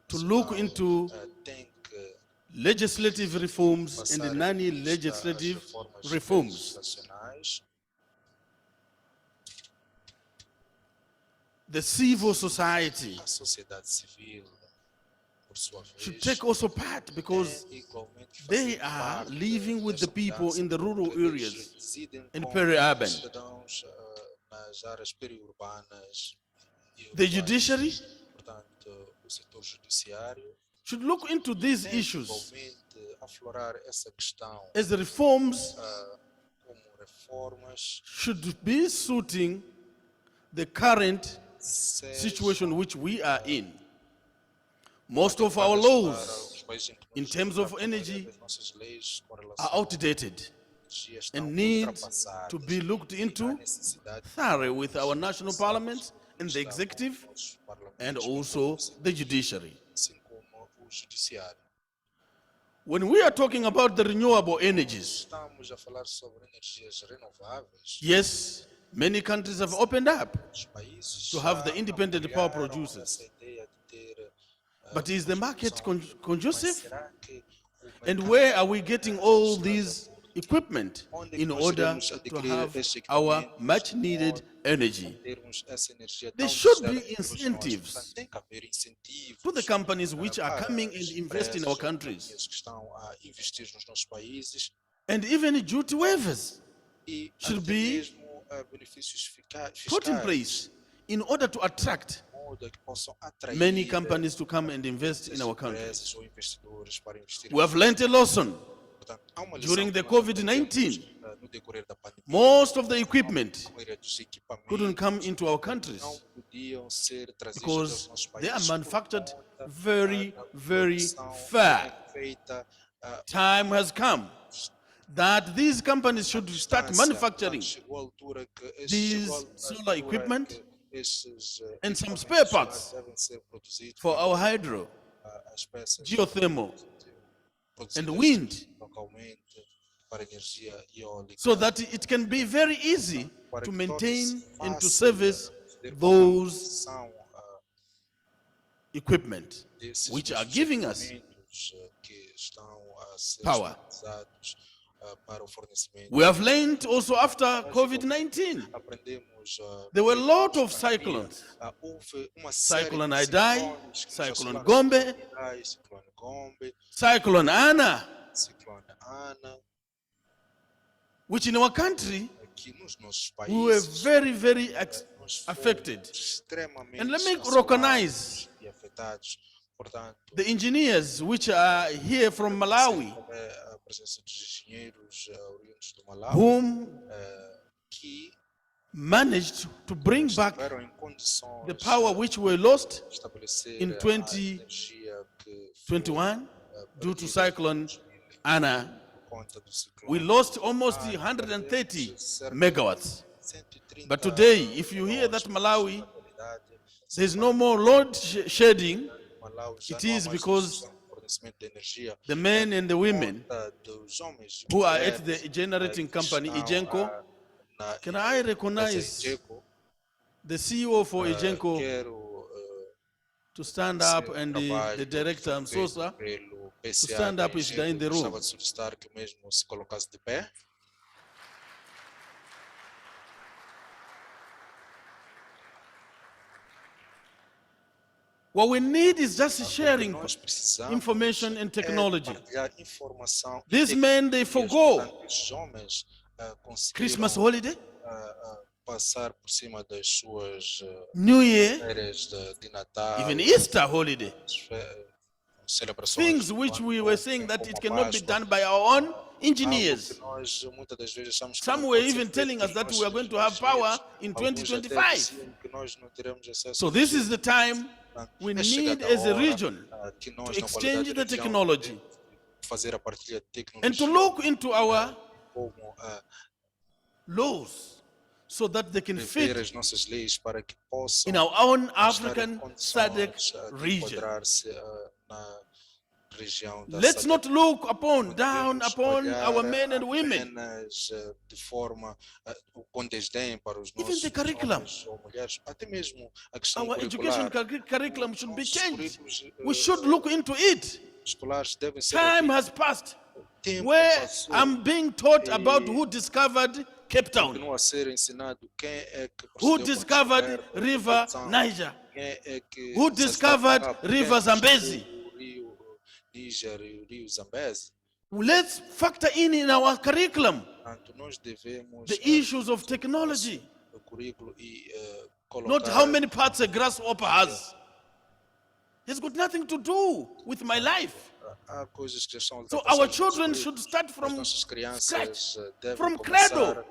to look into tem que legislative reforms passar and a non-legislative as reformas reforms. legislacionais. The civil society A sociedade civil, por sua vez, should take also part because tem igualmente they fazer are parte living with the desta people mudança, in the rural porque eles areas residem and com peri-urban. os cidadãos nas áreas periurbanas e The urbanas. judiciary Portanto, o setor judiciário should look into these tem issues igualmente aflorar essa questão as reforms como reformas should be suiting the current sejam situation which we are in. Most of our adequadas laws para os países em que in nós terms estamos. of A maioria energy das nossas leis com relação are outdated à energia estão and need ultrapassadas. to be looked E há into necessidade thoroughly with our national parliament and the executive and also the judiciary. assim como o judiciário. When we are talking about the renewable energies, Estamos a falar sobre energias renováveis. yes, many countries have opened up, Os países to have já the independent power apoiaram producers. essa ideia de ter, but is the market mas conducive? será que o And mercado where are we getting all these equipment onde in nós order iremos to adquirir have estes our equipamentos, much needed energy? termos essa energia There tão should desejada be pelos nós? incentives Portanto, tem que haver incentivos to the companies which are para coming as and invest in our empresas, countries, companhias que estão a investir nos nossos países and even duty waivers e should até be mesmo benefícios put in fiscais, place in order to attract de modo que possam atrair many companies to come and invest in our countries. empresas ou investidores para investir. We have learned a lesson. Portanto, há uma During lição the que nós COVID-19, aprendemos, no decorrer da pandemia. Most of the equipment A maioria dos equipamentos couldn't come into our countries não podiam ser trazidos because aos nossos they are países manufactured por conta very, da very produção far. feita Time has come that these companies should start distância. manufacturing Chegou a altura que these chegou a solar altura equipment que esses, and some equipamentos spare parts devem ser produzidos for our hydro, as peças geothermal, produzidas and wind, localmente para energia eólica, so that it can be very easy para to que maintain torne-se and to fácil service ter those manutenção, equipment desses which are mesmos giving us equipamentos, que estão a ser power. utilizados para o fornecimento. We have learned also after COVID-19. Aprendemos There were a lot of pandemia, cyclones. houve uma série Cyclone de Idai, ciclones que nos Cyclone assolaram. Gombe, Idai, Ciclone Gombe, Cyclone Anna, Ciclone Ana, which in our country aqui nos nossos we were países very, very nós fomos affected. extremamente And let me cancelados recognize e afetados. Portanto, the engineers which are here from Malawi, a presença dos engenheiros oriundos do Malawi whom que managed to bring back estiveram em condições the power which were lost de estabelecer in a 2021 energia que foi due to perdida Cyclone Anna. por conta do ciclone. We lost almost 130 megawatts. 130 But today, if you hear that Malawi, na realidade, there's no more load shedding, Malawi já it não há is mais because restrição no fornecimento de energia. the men and the women Conta dos homens e who are at mulheres, the generating que company, estão, Igenco. na Can I empresa recognize Igenco, the CEO for Igenco quero to stand up esse and the trabalho director feito Msosa pelo PCA stand up da if they're in the Igenco. room. Gostava de solicitar que mesmo se colocasse de pé. What we need is just O que sharing nós precisamos information and technology. é partilhar informação. These e men, they tecnologias. forgo Portanto, esses homens conseguiram Christmas holiday, passar por cima das suas New Year, férias de Natal, even Easter holiday. celebrações. Things do which ano we novo, were saying that como it a cannot be Páscoa. done by our own Algo engineers. que nós muitas das vezes achamos que Some não were pode ser even feito telling us pelos that we nossos are going to have power engenheiros. in Alguns até 2025. diziam que nós não teremos acesso So a this energia. is the time Portanto, we é need chegada a as a hora, region que to nós, na exchange qualidade the de região, technology fazer a partilha de and to tecnologia look into our como laws so that they can rever fit as nossas leis para que possam in our own estar em African SADC condições de region. enquadrar-se na região da Let's SADC. not look upon, Não down devemos upon olhar our men and women. apenas de forma com desdém para os Even nossos the curriculum. homens ou mulheres, até mesmo a questão Our education curricular. curriculum should be Nossos changed. currículos We should look into it. escolares devem ser Time revistos. has passed O tempo where passou, I'm being taught about who discovered Cape Town, continua a ser ensinado quem é que who procedeu para discovered descobrir River Cape Town, Niger, quem é que who se discovered destacava, River quem Zambezi. descobriu o rio Níger e o rio Zambezi. Let's factor in our curriculum Portanto, nós devemos the issues of technology, o currículo e not colocar how many parts a grasshopper has. It's got nothing to do with my life. há coisas que já são So ultrapassadas our nos children currículos. should start As from nossas crianças scratch, devem from começar cradle,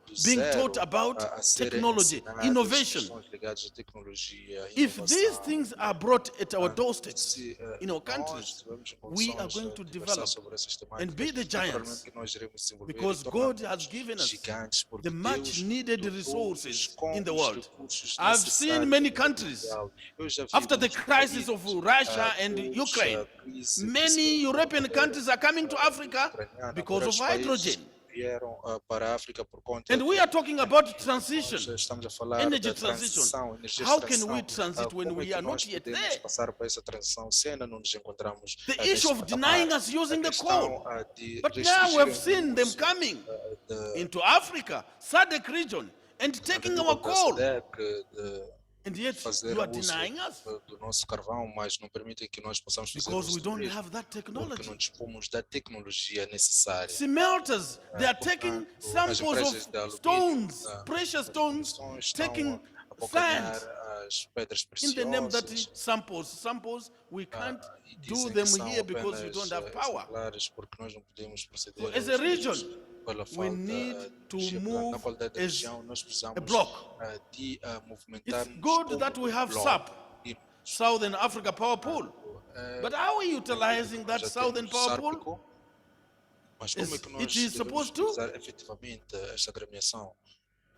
do being zero taught about a serem technology, ensinadas innovation. questões ligadas à tecnologia, If inovação. these things are brought at our doorsteps Se, in our nós countries, estivermos em we are condições going de to conversar develop sobre essas and be the temáticas, giants, naturalmente que nós iremos desenvolver because e God tornar-nos has given us gigantes, porque the much Deus needed dotou-nos resources com in the os world. recursos I've seen necessários many no countries, mundial. Eu já vi after the muitos crisis of países, Russia and após Ukraine, a crise que many se European encontra countries are coming to Africa ucraniana, because agora of os países hydrogen. vieram para a África por conta And we are talking about nós transition, estamos a falar energy da transição, energia de How can we transição. transit when Como é we que are nós not yet podemos there? passar para essa transição se ainda não nos encontramos The neste issue of patamar? denying us using A the questão, coal. de But now we've restringir seen o them uso, coming de- into Africa, SADC region, and taking da our coal. SADC, de And yet fazer you are uso denying us do nosso carvão, mas não permitem que nós possamos fazer because uso we do don't mesmo, have that porque technology. não dispomos da tecnologia necessária. Smelters, they are taking Portanto, as samples empresas of de alumínio, stones, as precious stones, instituições estão taking a abocanhar sand as pedras in the name that preciosas. samples, we can't E do dizem them que são here because we apenas, don't have power. exemplares, porque nós não podemos proceder So as a aos region, usos pela we falta need de to energia. Portanto, move na qualidade da as região, nós precisamos a block. De It's movimentarmos good como that we have bloco. SAP, E, Southern Africa Power Pool. But how are we utilizing that já Southern temos Power Pool? Sárpico, mas como é que nós It is devemos supposed to? utilizar efetivamente esta agremiação?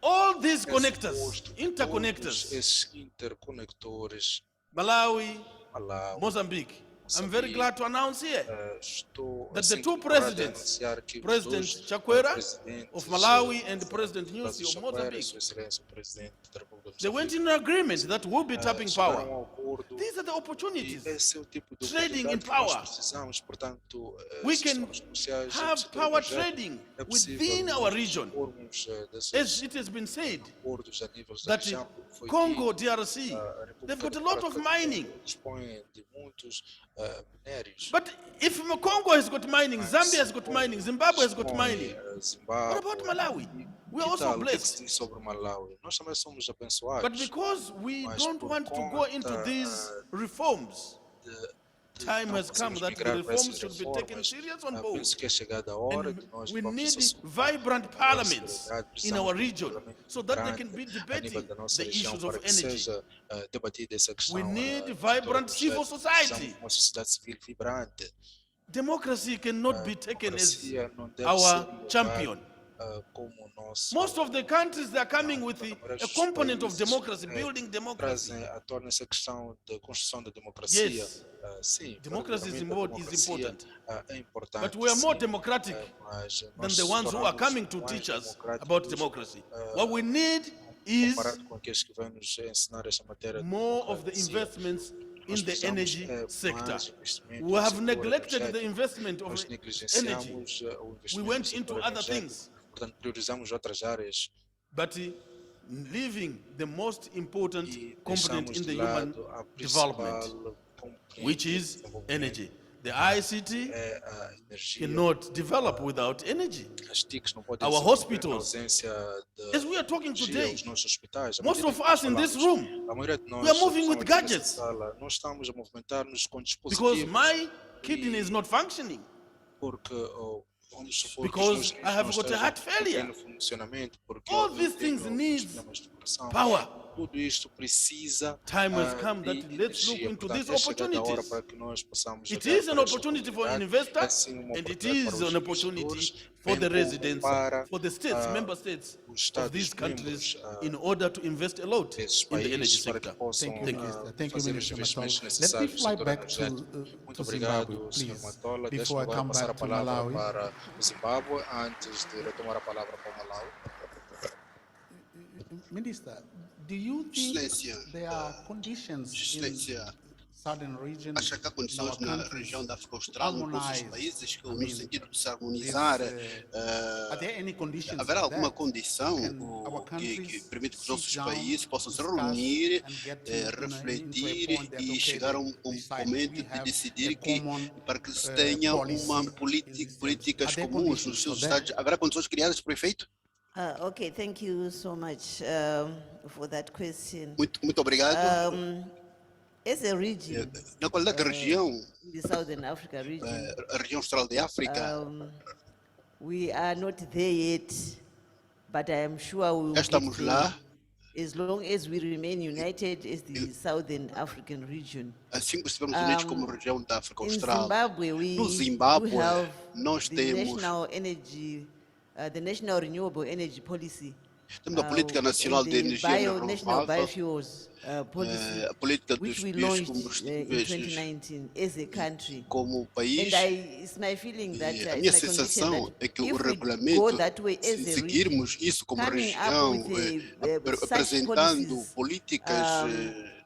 All these É connectors, suposto que interconnectors, todos esses interconectores, Malawi, Malawi, Mozambique. I'm very glad to announce here estou that the assim, two honrado de presidents, anunciar que os President dois Chakwera presidentes, of Malawi and President Nyusi of Chakwera, Mozambique, Sua Excelência, o presidente da República de they went Moçambique, in an agreement that we'll be tapping chegaram power. a um acordo. These are the E opportunities. esse é o tipo de Trading in oportunidade que nós power. precisamos, portanto, We esses can questões comerciais, have esse setor power energético, trading é possível within nós our region. dispormos desses As it has been said, acordos a nível da that região, como foi Congo, dito, DRC, a República they've got a lot of Democrática do mining. Congo dispõe de muitos minérios. But if Congo has got mining, Zambia has got mining, Zimbabwe has got Dispõe, mining, Zimbábue, what about Malawi? We are que also tal? O que é que blessed. se diz sobre Malawi? Nós também somos abençoados. But because we Mas don't por want to go into conta, these reforms, de time não has come conseguimos that the migrar para reforms essas should be taken reformas, serious on board. penso que é chegada a hora de And nós we vamos need assumir vibrant parliaments in precisamos our de um region parlamento so that they can vibrante be a nível debating da nossa the região issues para of que energy. seja debatida essa questão. We need de vibrant todo civil projeto. society. Precisamos de uma sociedade civil vibrante. Democracy cannot be taken as Democracia não deve our ser levada, champion. como nosso Most of the countries they are coming with a component of democracy, building democracy. trazem à tona essa questão da construção da democracia. Yes, Sim, democracy is verdadeiramente a is democracia, important. é importante. But we are more sim, democratic mas than nós the nos ones who are tornamos coming to mais teach us democráticos, about democracy. What we need is comparado com aqueles que vêm nos ensinar esta matéria de more of the democracia. investments Nós in the precisamos, energy mais sector. investimento We no have setor neglected the energético. investment of Nós energy. negligenciamos o investimento We no went setor into other energético. things. Portanto, priorizamos outras áreas. But leaving the most important e component deixamos in de the human lado a development, principal componente which do is desenvolvimento, energy. The ICT é a energia. cannot develop without energy. As TICs não podem Our desenvolver na hospitals, ausência de as we are talking energia. today, Os nossos hospitais, à most medida of que nós us in this falamos, room, a maioria de nós we are moving estamos with aqui nessa gadgets. sala, nós estamos a movimentar-nos com because dispositivos, my kidney is not functioning. porque vamos supor Because que os I have não got a estejam heart em failure. pleno funcionamento, porque All eu these tenho things alguns needs problemas de coração. Power. Tudo isto precisa Time has de come that let's look energia. into Portanto, these é chegada a hora opportunities. para que nós possamos It olhar is an para esta opportunity for oportunidade. investors, É sim uma and it oportunidade para is os an opportunity investidores, for the bem como residents, para for the states, ah, member states os of these Estados countries, membros, in order to invest a lot desses in the energy países para que sector. possam Thank you, Minister. Thank you, fazer os Minister investimentos Matola. Let me necessários no fly setor back to, energético. Muito to obrigado, Zimbabwe, Sr. please, Matola. before Deixe-me I agora come passar a back to palavra Malawi. para o Zimbábue antes de retomar a palavra para o Malawi. Minister, do you think Excelência, there are conditions in Excelência, southern region acha que há in our condições na countries região da África to Austral, nos nossos harmonize? países, que, I no mean, sentido de se harmonizar, are there any conditions haverá for alguma that? condição Can our que countries permite que os sit nossos down, países possam se discuss, reunir, and get to, into a refletir point that, e okay, chegar a they decide momento we de have decidir a que, common, para que se tenha policy uma in this políticas Are there comuns conditions nos for seus that? estados? Haverá condições criadas para o efeito? Okay, thank you so much for that question. Muito obrigado. As a region, Na qualidade da região, in the Southern Africa region, a região austral de África, we are not there yet, but I am sure we will já get estamos there. lá. As long as we remain united as the Southern African region. Assim que estivermos unidos como região da África In Austral. Zimbabwe, we No Zimbábue, do have nós the temos the National Renewable Energy Policy. a política nacional and de the energia National renovável, Biofuels policy, a política which dos we launched in biocombustíveis 2019 as a country. como país. It's my feeling that A it's minha my conviction sensação that é que o if we go regulamento, that way as se a seguirmos isso como coming up região, with such apresentando policies, políticas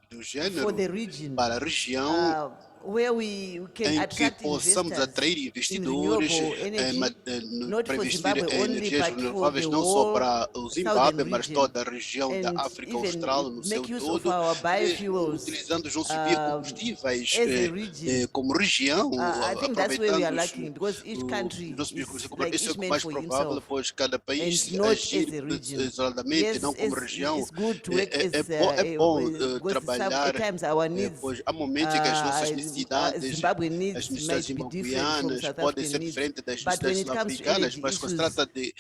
do gênero for the region, para a região, where we can em que attract possamos investors atrair in investidores renewable energy, not para for investir Zimbabwe em only, energias but for renováveis, the não só whole para o Zimbábue, southern mas region. toda a região da And África even Austral no seu make use of todo, our biofuels, utilizando os nossos biocombustíveis as a region. como região, I think that's where we are aproveitando lacking, because each country os nossos is biocombustíveis. like Isso é each o man mais for provável, himself, pois cada país and not agir as a region. isoladamente, Yes, não como região. it's good to work as É bom because trabalhar, at times our needs, pois há momentos em que as nossas necessidades, Zimbabwe as needs necessidades might be different from zimbabuianas South podem African ser needs. diferentes das But when necessidades it comes to sul-africanas, energy mas quando se issues, trata de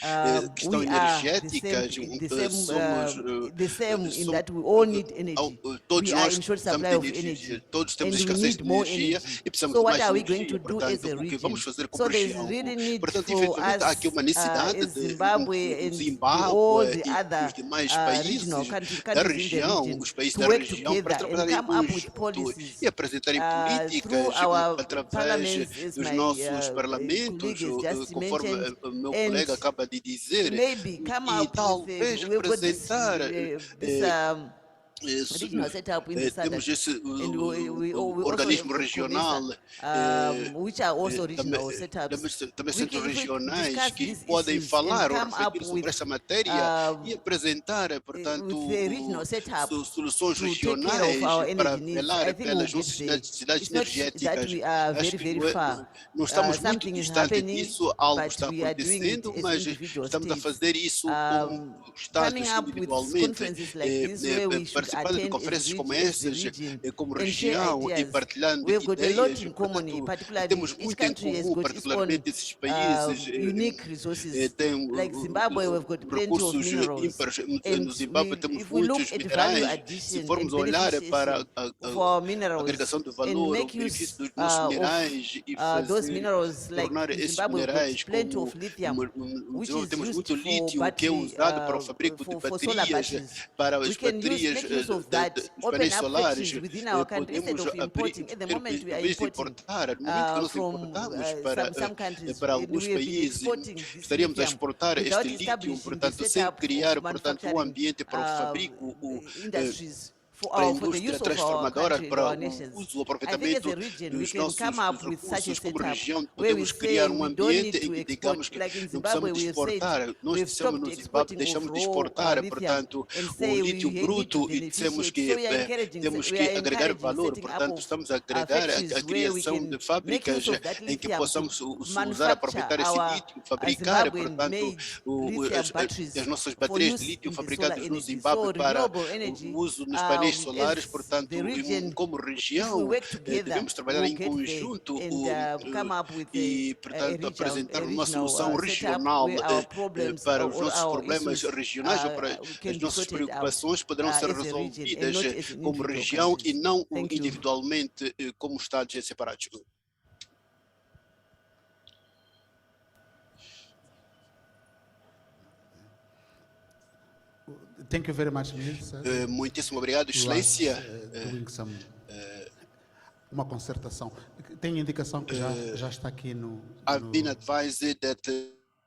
questão we are energética, the same in that we all need energy. todos We are nós in short precisamos supply de of energia, energy, todos temos and we escassez need de more energia energy. e precisamos So de what mais are we going energia. to do Portanto, as a o que region? vamos fazer como So there's região? really need Portanto, for efetivamente, há aqui uma necessidade as de Zimbabwe o and Zimbábue all the e other os demais regional países countries da in the região, region os países to da work região, para together and trabalharem come up with conjunto policies e apresentarem políticas through our através parliaments, as dos my nossos parlamentos, colleague has just conforme mentioned, o meu and colega acaba de dizer, maybe come e up talvez with we've got this, apresentar regional setup in the temos SADC, esse and we also organismo have regional, which are also regional setups. também We centros can- if we regionais discuss que these podem issues falar and ou come up refletir sobre with, essa matéria e apresentar, portanto, with the regional setup soluções to take care of regionais our para energy needs, velar I think pelas we'll nossas get there. necessidades It's not that energéticas. we are Acho very, que very far. não estamos muito Something is distante happening, disso, algo but está we are doing it acontecendo, as mas individual estamos a states. fazer isso como Estados Coming up with individualmente, conferences like this where we should participando de attend conferências como as the essas, region como and share região e ideas. partilhando We've got a lot ideias, in common, portanto, particularly temos each muito em country has comum, got its own particularmente esses países unique resources. têm Like Zimbabwe, we've got plenty of recursos minerals. ímpares. And No Zimbábue temos if we look muitos at value minerais. addition Se formos and olhar para beneficiation for a minerals agregação de and valor, o make benefício use dos nossos of minerais e those minerals, like tornar in esses Zimbabwe, we've minerais got plenty como of lithium, which is temos used muito for lítio que é battery, usado para o fabrico de for solar baterias, batteries. para We as can baterias make use of that, dos open painéis up solares. factories within our country instead Podemos of importing. At the moment, we are talvez importing importar, no momento que nós from importamos para some countries, para and alguns we have been países, exporting this estaríamos a lithium exportar without este lítio, establishing portanto, the sem setup criar, of portanto, um manufacturing ambiente para o fabrico, industries para a for the indústria use of our transformadora, country and para our o nations. uso, o I think as aproveitamento a region we dos can nossos come up with such a recursos como setup região, where we podemos say criar we don't ambiente need em to que export, digamos que like in não precisamos Zimbabwe de we have said exportar. Nós we've dissemos stopped no Zimbábue, exporting deixamos of de raw exportar, lithium portanto, and o say we lítio need bruto to e dissemos beneficiate. que So temos we que are agregar encouraging valor, setting up portanto, of estamos a agregar factories a where we criação can de make fábricas use of that em que lithium possamos to usar, aproveitar esse our lítio, fabricar, portanto, Zimbabwean-made lithium batteries as nossas for baterias de use lítio in the solar fabricadas no energy. Zimbábue So para renewable energy, o uso nos painéis solares, as portanto, the region, como if we região, work together, devemos trabalhar we'll em get there conjunto and come up with e, a portanto, apresentar uma regional solução setup regional where our problems para os or nossos our problemas issues regionais ou para can as be nossas sorted out preocupações poderão ser as a region and resolvidas not as an como individual região e countries. não Thank you. individualmente como estados separados. Thank you very much, Minister. Muitíssimo obrigado, Excelência. Doing some, uma concertação. Tem indicação que já está aqui I've been advised that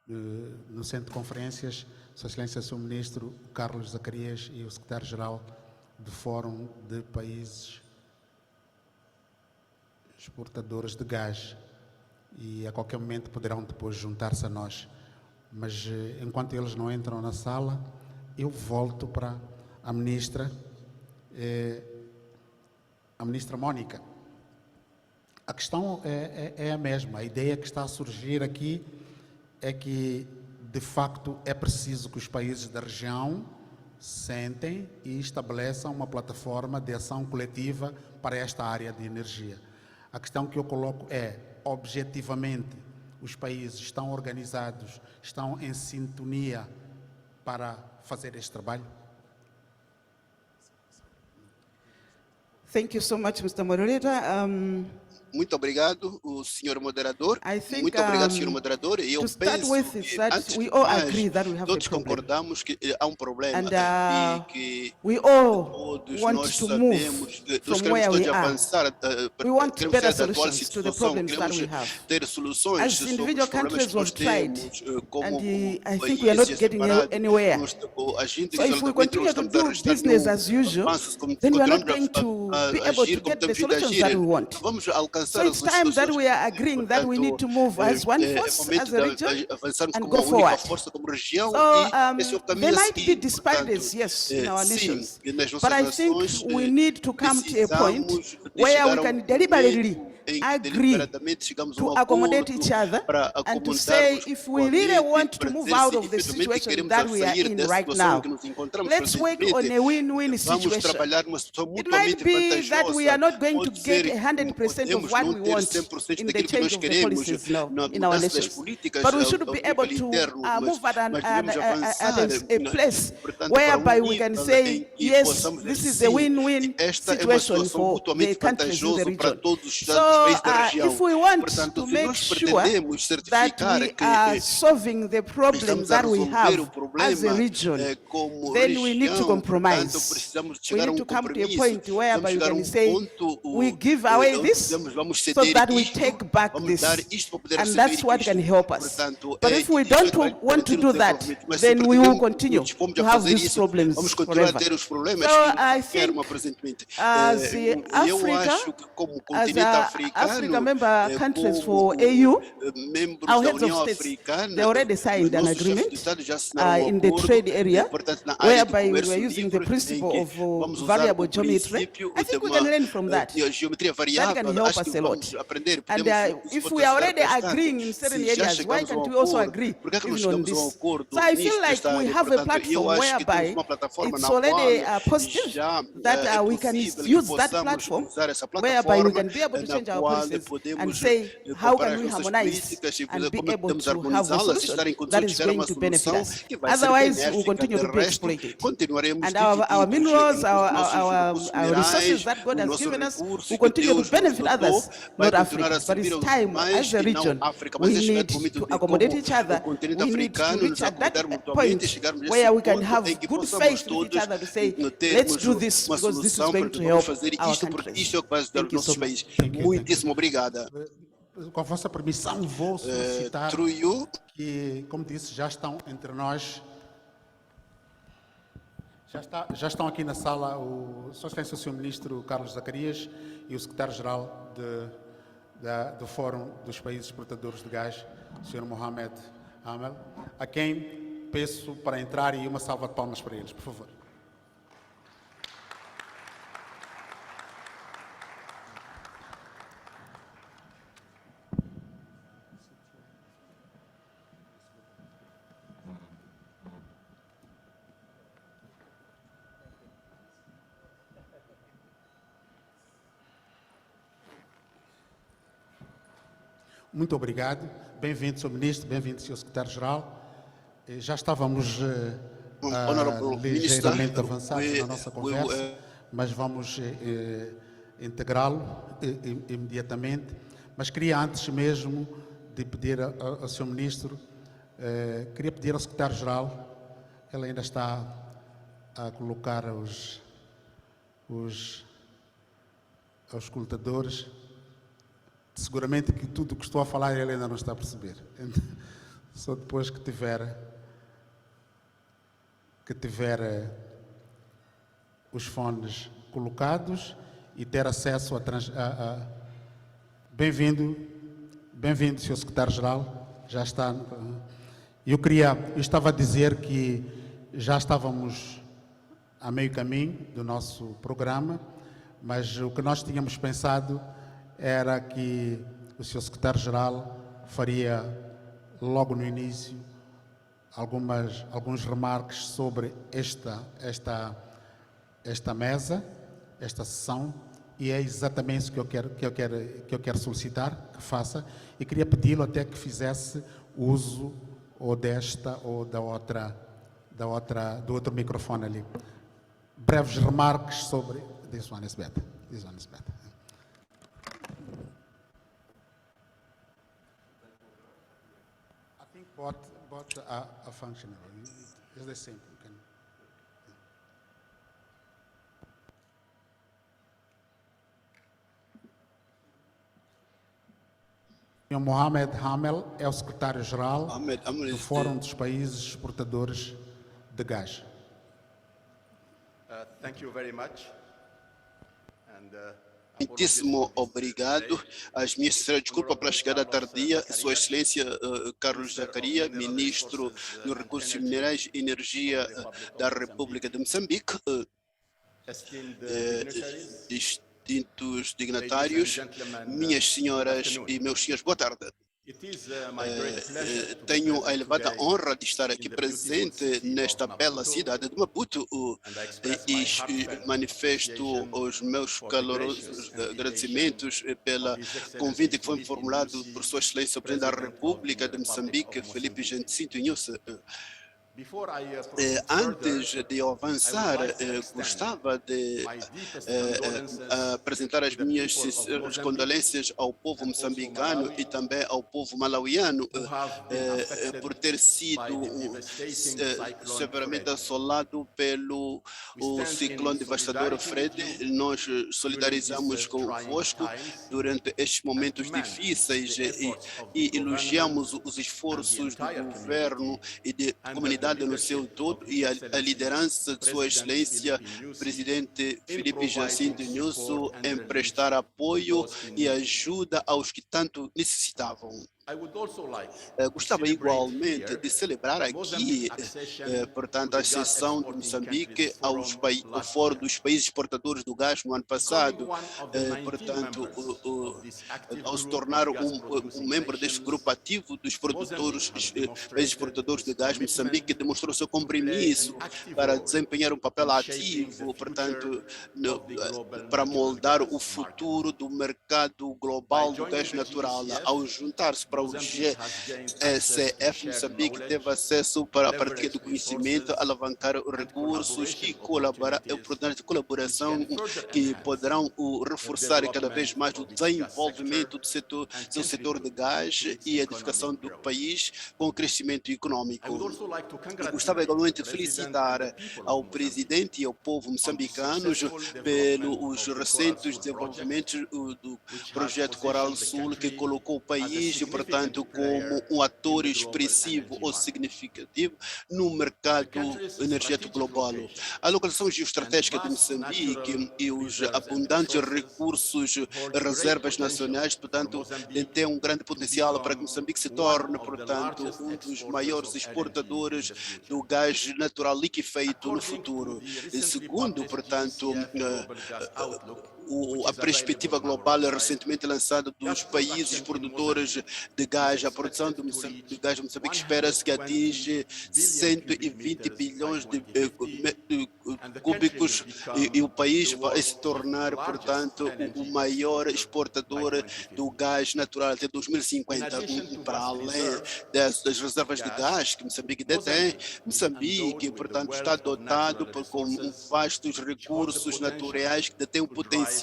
no centro de conferências, Sua Excelência, Sr. Ministro, o Carlos Zacarias e o Secretário-Geral do Fórum de Países Exportadores de Gás, e a qualquer momento poderão depois juntar-se a nós. Mas enquanto eles não entram na sala, eu volto para a Ministra Mónica. A questão é a mesma. A ideia que está a surgir aqui é que, de facto, é preciso que os países da região sentem e estabeleçam uma plataforma de ação coletiva para esta área de energia. A questão que eu coloco é, objetivamente, os países estão organizados, estão em sintonia para fazer este trabalho? Thank you so much, Mr. Moderator. Muito obrigado, o senhor moderador. I think, Muito obrigado, senhor moderador. E eu to start penso with is que, that antes we de all mais, agree that we have todos a problem. concordamos que há problema And e que we all todos want nós to sabemos, move nós from queremos where we todos are. avançar, We want queremos better sair da atual solutions to the situação, problems that we queremos have. ter soluções As sobre os individual problemas countries que nós we've tried, temos, como and I think países we are not getting separados. anywhere. Agindo So if we isoladamente, continue nós to estamos a do restar business no as usual, avanços, como then we are not continuamos going to a be able agir to como get the temos vindo a solutions that we agir. want. Vamos alcançar So it's as time that soluções. we are agreeing that we need to move as one force, momento as a region, avançarmos and como go uma única forward. força, como região, So e esse é o caminho there a might be seguir. disparities, Portanto, yes, in our sim, nations. nas But nossas I think nações, we need to come to a point precisamos de where chegar we a can momento deliberately em que agree deliberadamente chegamos a to um accommodate acordo each other para and to say acomodarmos if we really mutuamente, want to para move dizer out se of the efetivamente situation queremos that we are sair in dessa right situação now. em que nos encontramos Let's work on presentemente. a win-win Vamos situation. trabalhar numa situação It mutuamente might be that we are not going to Pode get ser 100% of podemos what não we ter want 100% in the daquilo que change nós of the queremos policies na in our mudança das nations. políticas But we ao should be nível able to interno, move at mas devemos avançar a place portanto, para whereby we can nível em say, que yes, possamos this dizer, is a sim, win-win esta é uma situation situação for mutuamente the countries in the vantajosa para region. todos os So países da região. if we want Portanto, to se make nós sure pretendemos that certificar we que are solving the problem estamos a that we resolver have o as a problema region, como then we need to região, portanto, compromise. precisamos de We chegar a need um to come to a compromisso. point whereby Vamos we chegar a can um say, ponto, we give away this vamos so ceder that we isto, take back vamos this. dar isto para poder And receber that's what isto. can help us. Portanto, But if we isso é don't que vai want to garantir o do that, desenvolvimento. Mas se then we will pretendemos, continue dispomos to a have fazer these isso, problems vamos continuar forever. a ter os problemas So que I querem think presentemente. as Eu Africa, acho que como as continente Africa africano, member countries como for AU, membros our da heads of União states, Africana, they already signed an nossos chefes de agreement Estado já assinaram in the acordo, trade area, portanto, na área do whereby we comércio were using the livre, principle em que of vamos usar variable o geometry. princípio I think de we can uma learn from that. geometria That variável. can help Acho us que a lot. vamos aprender. And Podemos, if isso we pode are ajudar already bastante. agreeing in certain Se já areas, why chegamos a can't um we also acordo, agree por que é que não even on chegamos a um this? acordo So I feel nisto like desta we área? have a Portanto, platform eu acho que temos whereby uma plataforma it's na already qual positive já that é we can possível que use that possamos platform usar essa whereby we plataforma can be able to na change our qual policies and podemos say how comparar can as we nossas harmonize políticas e and be como able podemos to have a harmonizá-las e estar solution em that condições de is chegar a going uma to benefit solução us. que vai ser Otherwise, we'll benéfica. continue De to be resto, exploited. continuaremos And our divididos minerals, os nossos recursos our resources minerais, that God os has nossos given us recursos will que continue to Deus nos benefit dotou, others, vai not continuar Africa. a But servir it's aos time, demais as a e não region, África. Mas we é chegado need o momento to de accommodate como each other. o continente We need to africano reach nos at that acomodar mutuamente e point chegarmos a esse where we can ponto have em que good possamos faith with todos each other to say, let's termos do this uma because this is solução going para to que vamos help fazer our isto, porque countries. isto é o que vai ajudar os Thank you so nossos much. países. Thank you. Muitíssimo obrigada. Com a vossa permissão, vou solicitar Through you, que, como disse, já estão entre nós Já estão aqui na sala o Sua Excelência o Sr. Ministro Carlos Zacarias e o Secretário-Geral do Fórum dos Países Exportadores de Gás, o Sr. Mohamed Hamel, a quem peço para entrar e uma salva de palmas para eles, por favor. Muito obrigado. Bem-vindo, Sr. Ministro, bem-vindo, Sr. Secretário-Geral. Já estávamos ligeiramente avançados na nossa conversa, mas vamos integrá-lo imediatamente. Mas queria, antes mesmo de pedir ao Sr. Ministro, queria pedir ao Secretário-Geral, ele ainda está a colocar os escutadores. Seguramente que tudo o que estou a falar ele ainda não está a perceber. Só depois que tiver os fones colocados e ter acesso a bem-vindo, Sr. Secretário-Geral. Já está. Eu estava a dizer que já estávamos a meio caminho do nosso programa, mas o que nós tínhamos pensado era que o Sr. Secretário-Geral faria logo no início alguns remarques sobre esta mesa, esta sessão, e é exatamente isso que eu quero solicitar que faça, e queria pedi-lo até que fizesse uso ou desta ou do outro microfone ali. Breves remarques sobre this one is better. Both are functional. It's the same. You can. O Mohamed Hamel é o secretário-geral do Fórum dos Países Exportadores de Gás. Thank you very much. And, Muitíssimo obrigado. As minhas sinceras desculpas pela chegada tardia. Sua Excelência Carlos Zacarias, Ministro dos Recursos Minerais e Energia da República de Moçambique, distintos dignatários, minhas senhoras e meus senhores, boa tarde. Tenho a elevada honra de estar aqui presente nesta bela cidade de Maputo e manifesto os meus calorosos agradecimentos pelo convite que foi formulado por Sua Excelência o Presidente da República de Moçambique, Felipe Jacinto Inhosse. Antes de eu avançar, gostava de apresentar as minhas sinceras condolências ao povo moçambicano e também ao povo malauiano por ter sido severamente assolado pelo ciclone devastador Fred. Nós solidarizamos convosco durante estes momentos difíceis e elogiamos os esforços do governo e da comunidade no seu todo e a liderança de Sua Excelência, Presidente Felipe Jacinto Inhosse, em prestar apoio e ajuda aos que tanto necessitavam. Gostava igualmente de celebrar aqui, portanto, a sessão de Moçambique ao Fórum dos Países Exportadores do Gás no ano passado. Portanto, ao se tornar um membro deste grupo ativo dos produtores, países exportadores de gás, Moçambique demonstrou seu compromisso para desempenhar um papel ativo, portanto, para moldar o futuro do mercado global do gás natural. Ao juntar-se para o GCF, Moçambique teve acesso para a partilha do conhecimento, alavancar os recursos e colaborar em oportunidades de colaboração que poderão reforçar cada vez mais o desenvolvimento do setor de gás e a edificação do país com o crescimento econômico. Gostava igualmente de felicitar ao Presidente e ao povo moçambicanos pelos recentes desenvolvimentos do projeto Coral Sul, que colocou o país, portanto, como um ator expressivo ou significativo no mercado energético global. A localização geoestratégica de Moçambique e os abundantes recursos, reservas nacionais, portanto, tem um grande potencial para que Moçambique se torne, portanto, um dos maiores exportadores do gás natural liquefeito no futuro. E segundo, portanto, a perspectiva global recentemente lançada dos países produtores de gás, a produção de gás de Moçambique espera-se que atinge 120 bilhões de cúbicos e o país vai se tornar, portanto, o maior exportador do gás natural até 2050. Para além das reservas de gás que Moçambique detém, Moçambique, portanto, está dotado com vastos recursos naturais que detêm um potencial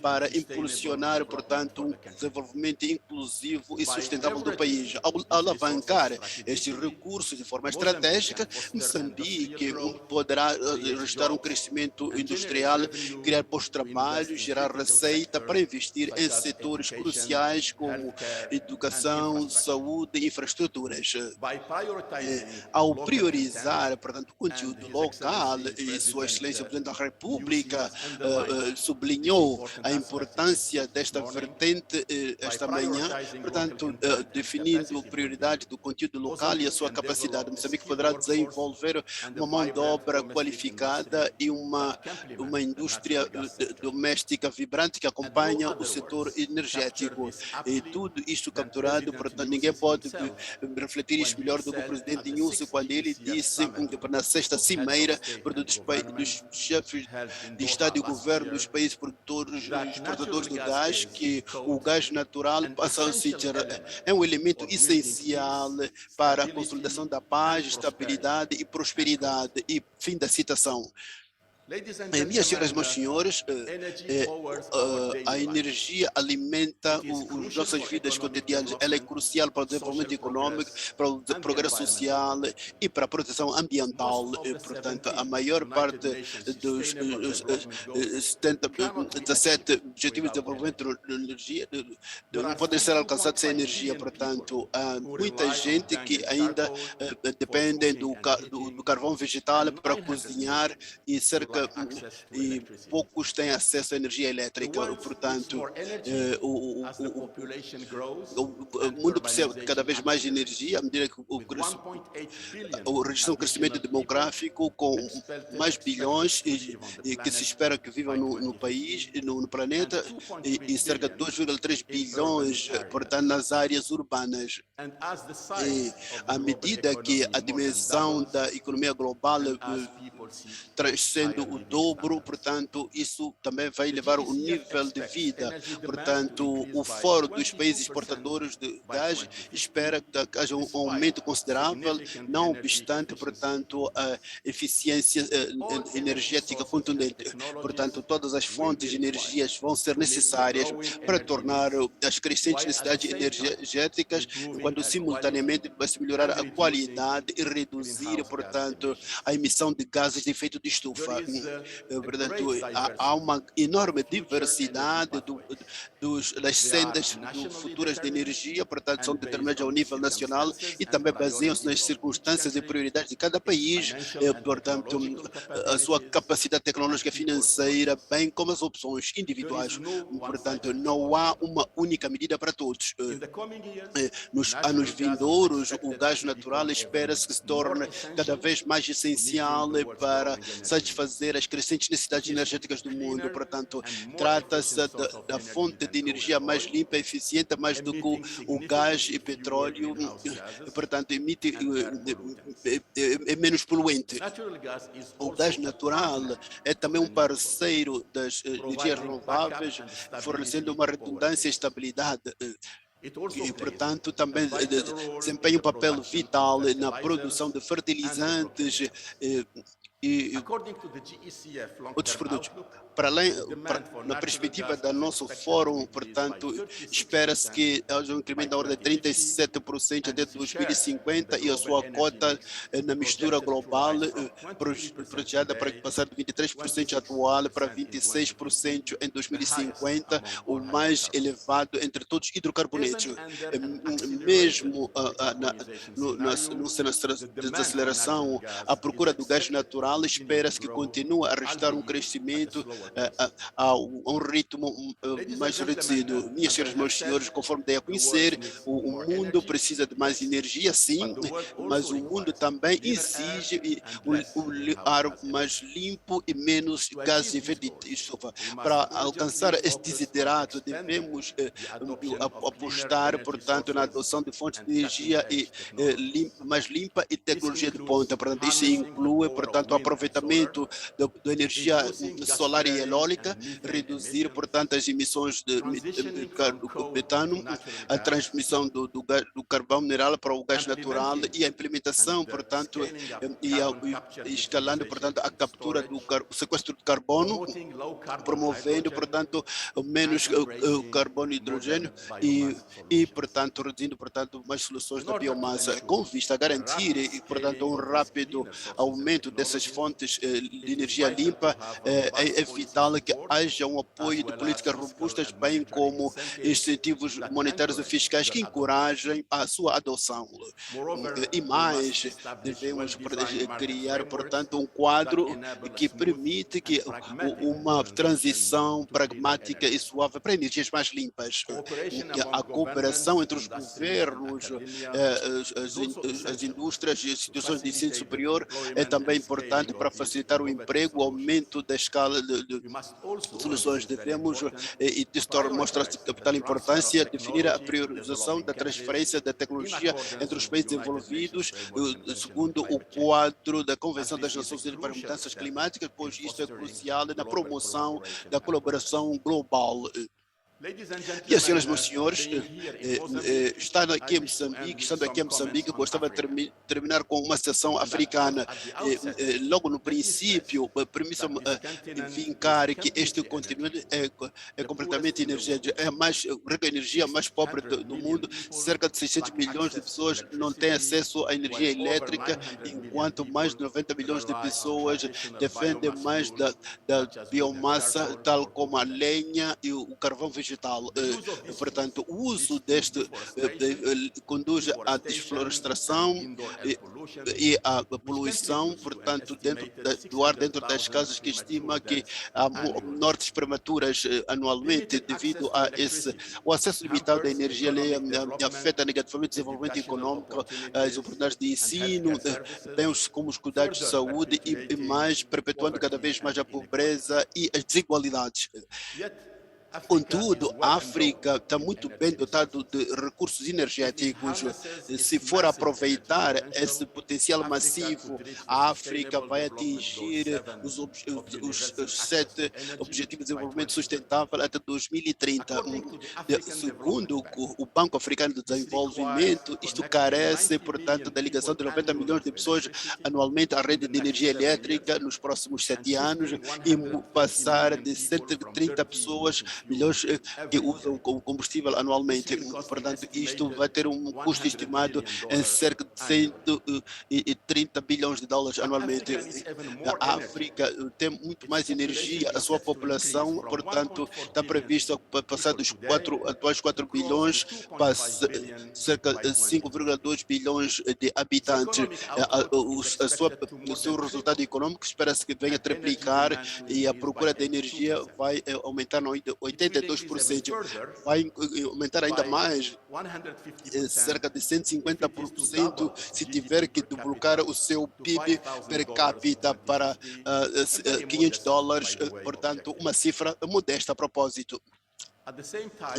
para impulsionar, portanto, um desenvolvimento inclusivo e sustentável do país. Ao alavancar estes recursos de forma estratégica, Moçambique poderá registrar um crescimento industrial, criar postos de trabalho, gerar receita para investir em setores cruciais como educação, saúde e infraestruturas. Ao priorizar, portanto, o conteúdo local, e Sua Excelência, o Presidente da República, sublinhou a importância desta vertente esta manhã, portanto, definindo prioridade do conteúdo local e a sua capacidade. Moçambique poderá desenvolver uma mão de obra qualificada e uma indústria doméstica vibrante que acompanha o setor energético. E tudo isto capturado, portanto, ninguém pode refletir isso melhor do que o presidente Inúcio, quando ele disse na sexta cimeira dos chefes de Estado e governo dos países exportadores do gás, que o gás natural passa a ser um elemento essencial para a consolidação da paz, estabilidade e prosperidade. E fim da citação. Minhas senhoras e meus senhores, a energia alimenta as nossas vidas cotidianas. Ela é crucial para o desenvolvimento econômico, para o progresso social e para a proteção ambiental. Portanto, a maior parte dos 17 Objetivos de Desenvolvimento de Energia não podem ser alcançados sem energia. Portanto, há muita gente que ainda depende do carvão vegetal para cozinhar e e poucos têm acesso à energia elétrica. Portanto, o mundo precisa de cada vez mais de energia, à medida que registra um crescimento demográfico com mais bilhões e que se espera que vivam no país, no planeta, e cerca de 2,3 bilhões, portanto, nas áreas urbanas. E à medida que a dimensão da economia global transcende o dobro, portanto, isso também vai elevar o nível de vida. Portanto, o Fórum dos Países Exportadores de Gás espera que haja um aumento considerável, não obstante, portanto, a eficiência energética contundente. Portanto, todas as fontes de energias vão ser necessárias para tornar as crescentes necessidades energéticas, enquanto simultaneamente vai se melhorar a qualidade e reduzir, portanto, a emissão de gases de efeito de estufa. Portanto, há uma enorme diversidade das sendas futuras de energia, portanto, são determinadas ao nível nacional e também baseiam-se nas circunstâncias e prioridades de cada país, portanto, a sua capacidade tecnológica e financeira, bem como as opções individuais. Portanto, não há uma única medida para todos. Nos anos vindouros, o gás natural espera-se que se torne cada vez mais essencial para satisfazer as crescentes necessidades energéticas do mundo. Portanto, trata-se da fonte de energia mais limpa e eficiente, mais do que o gás e petróleo, portanto, é menos poluente. O gás natural é também um parceiro das energias renováveis, fornecendo uma redundância e estabilidade. E, portanto, também desempenha um papel vital na produção de fertilizantes e According to the GECF outros long-term produtos. outlook, Para além, demand for na natural perspectiva gas do and nosso liquefaction fórum, will increase portanto, by 36% espera-se que haja um incremento da ordem de 2050, 37% até and its share in 2050 the e a global sua energy cota mix na mistura projected to global rise from 23% projetada para today passar de to 23% atual para 26% in 26% 2050, em the highest 2050, among o all mais hydrocarbons. elevado entre todos os hidrocarbonetos. Even under an accelerated Mesmo decarbonization scenario, no the demand for natural desaceleração, a gas is procura do gás expected to natural continue to espera-se que grow, continue a registrar um albeit at a crescimento slower pace. a um ritmo Ladies and mais gentlemen, reduzido. Minhas as I senhoras e have meus said, senhores, conforme dei a the world conhecer, needs o more mundo energy, precisa de mais yes, energia, sim, but the world mas also o mundo requires também cleaner air exige and less greenhouse ar gas mais emissions. limpo e menos To gases de achieve these efeito de goals, estufa. we must Para urgently alcançar este focus on desiderato, expanding devemos the adoption of cleaner apostar, energy portanto, na sources adoção de fontes and de energia cutting-edge technologies. mais limpa e This tecnologia de includes ponta. Portanto, isso harnessing the inclui, power of portanto, o wind and solar, aproveitamento da energia reducing gas solar e flaring eólica, and methane reduzir, emissions, portanto, as emissões de transitioning from coal to metano, natural a gas, transmissão do carvão mineral para o gás natural implementing e a implementação, and portanto, scaling up e carbon capture, escalando, utilization portanto, a and captura storage, o sequestro de carbono, promoting low carbon promovendo, hydrogen, portanto, and menos embracing carbono e hidrogênio modern biomass solutions. portanto, reduzindo, portanto, mais soluções In da order to biomassa, ensure com vista a the garantir, rapid portanto, scaling um of these rápido cleaner sources and aumento dessas technologies, fontes de it is energia vital to limpa, have a robust é policy vital que support, haja um as apoio de well as políticas fiscal robustas, and bem monetary como incentives incentivos that monetários e encourage fiscais their que adoption. encorajem a sua adoção. Moreover, E we must mais, establish devemos well-defined market criar, frameworks portanto, um that quadro enable a que smooth permite and que pragmatic uma transition transição to cleaner pragmática e energies. suave para energias mais limpas. Cooperation A among cooperação governments, entre os industries, and governos, academia is as also as essential indústrias e to instituições de ensino facilitate the superior é deployment and também importante scaling para of these facilitar o innovative emprego, o solutions. aumento da escala de We must also, and this soluções. is very Devemos, important, e isso mostra prioritize de the capital transfer of importância, definir a technology to priorização developing da countries transferência da in tecnologia accordance entre os with the países United Nations desenvolvidos, Framework Convention on segundo o Climate Change, quadro da as Convenção das this is a Nações Unidas para as crucial Mudanças step Climáticas, in pois isto é fostering crucial na global promoção collaboration da and progress. colaboração global. Ladies and Minhas gentlemen, senhoras e meus senhores, being here in Mozambique, estando I aqui em wish to end Moçambique, with estando aqui some em comments Moçambique, on gostava de Africa. terminar com uma sessão And that just africana. at the outset, Logo no let me stress princípio, permita-me that this continent is vincar que este completely continente energy poor, é the poorest completamente in the energia, world. é a mais rica em energia, mais pobre 600 do million mundo. people Cerca de 600 lack milhões de access to pessoas não têm electricity, acesso à while energia over elétrica, 900 million enquanto mais people de 90 milhões de rely on pessoas traditional defendem biomass mais fuels da such as wood and biomassa, charcoal tal or como a coconut. lenha e o carvão vegetal. The use of these Portanto, fuels o uso leads to deste deforestation, conduz à deforestation and desflorestação indoor air pollution, e à which poluição, contributes to an portanto, estimated do ar dentro das 600,000 casas, que premature estima que deaths há annually. mortes prematuras anualmente Limited access devido to a electricity o acesso limitado à hampers energia economic development, afeta negativamente o desenvolvimento educational econômico, as opportunities, oportunidades de and ensino, healthcare services, bem como os cuidados de further saúde e perpetuating mais perpetuando cada poverty vez mais and a pobreza inequality. e as desigualdades. Yet, Africa is Contudo, well a endowed África está in muito bem energy dotado resources. de recursos If it energéticos. harnesses Se its for massive energy aproveitar esse potential, potencial Africa massivo, could reach the a África Sustainable vai Development Goal atingir 7 of os universal access to 7 energy Objetivos de by Desenvolvimento 2030. Sustentável até 2030. According to the African Development Segundo Bank, o Banco Africano de this requires Desenvolvimento, isto connecting carece, 90 portanto, million da ligação people de 90 annually milhões de to pessoas electricity anualmente à in rede the de next energia 7 years elétrica nos próximos and 7 anos shifting e 130 passar million de people from 130 dirty pessoas, emitting milhões fuels que every usam year. combustível This anualmente. will cost an Portanto, isto estimated vai ter um custo estimado em $100 cerca de billion annually. 130 bilhões de dólares But anualmente. Africa needs even more A energy. África tem muito Its mais population energia, is a sua set to increase população, from portanto, 1.4 está billion prevista para passar people dos today atuais 4 to close bilhões to para 2.5 billion cerca by de 2030. 5,2 bilhões de Its habitantes. economic output is expected to O more seu than resultado triple econômico espera-se que venha a and energy triplicar demand to e a increase by procura de energia 82%. vai aumentar em It will increase even 82%. further Vai aumentar ainda by mais 150% cerca de if it is to double 150% its se GDP tiver que per duplicar capita o seu to PIB per $5,000 in capita para 2050, a very $500, modest, by the way, portanto, objective. uma cifra modesta a propósito.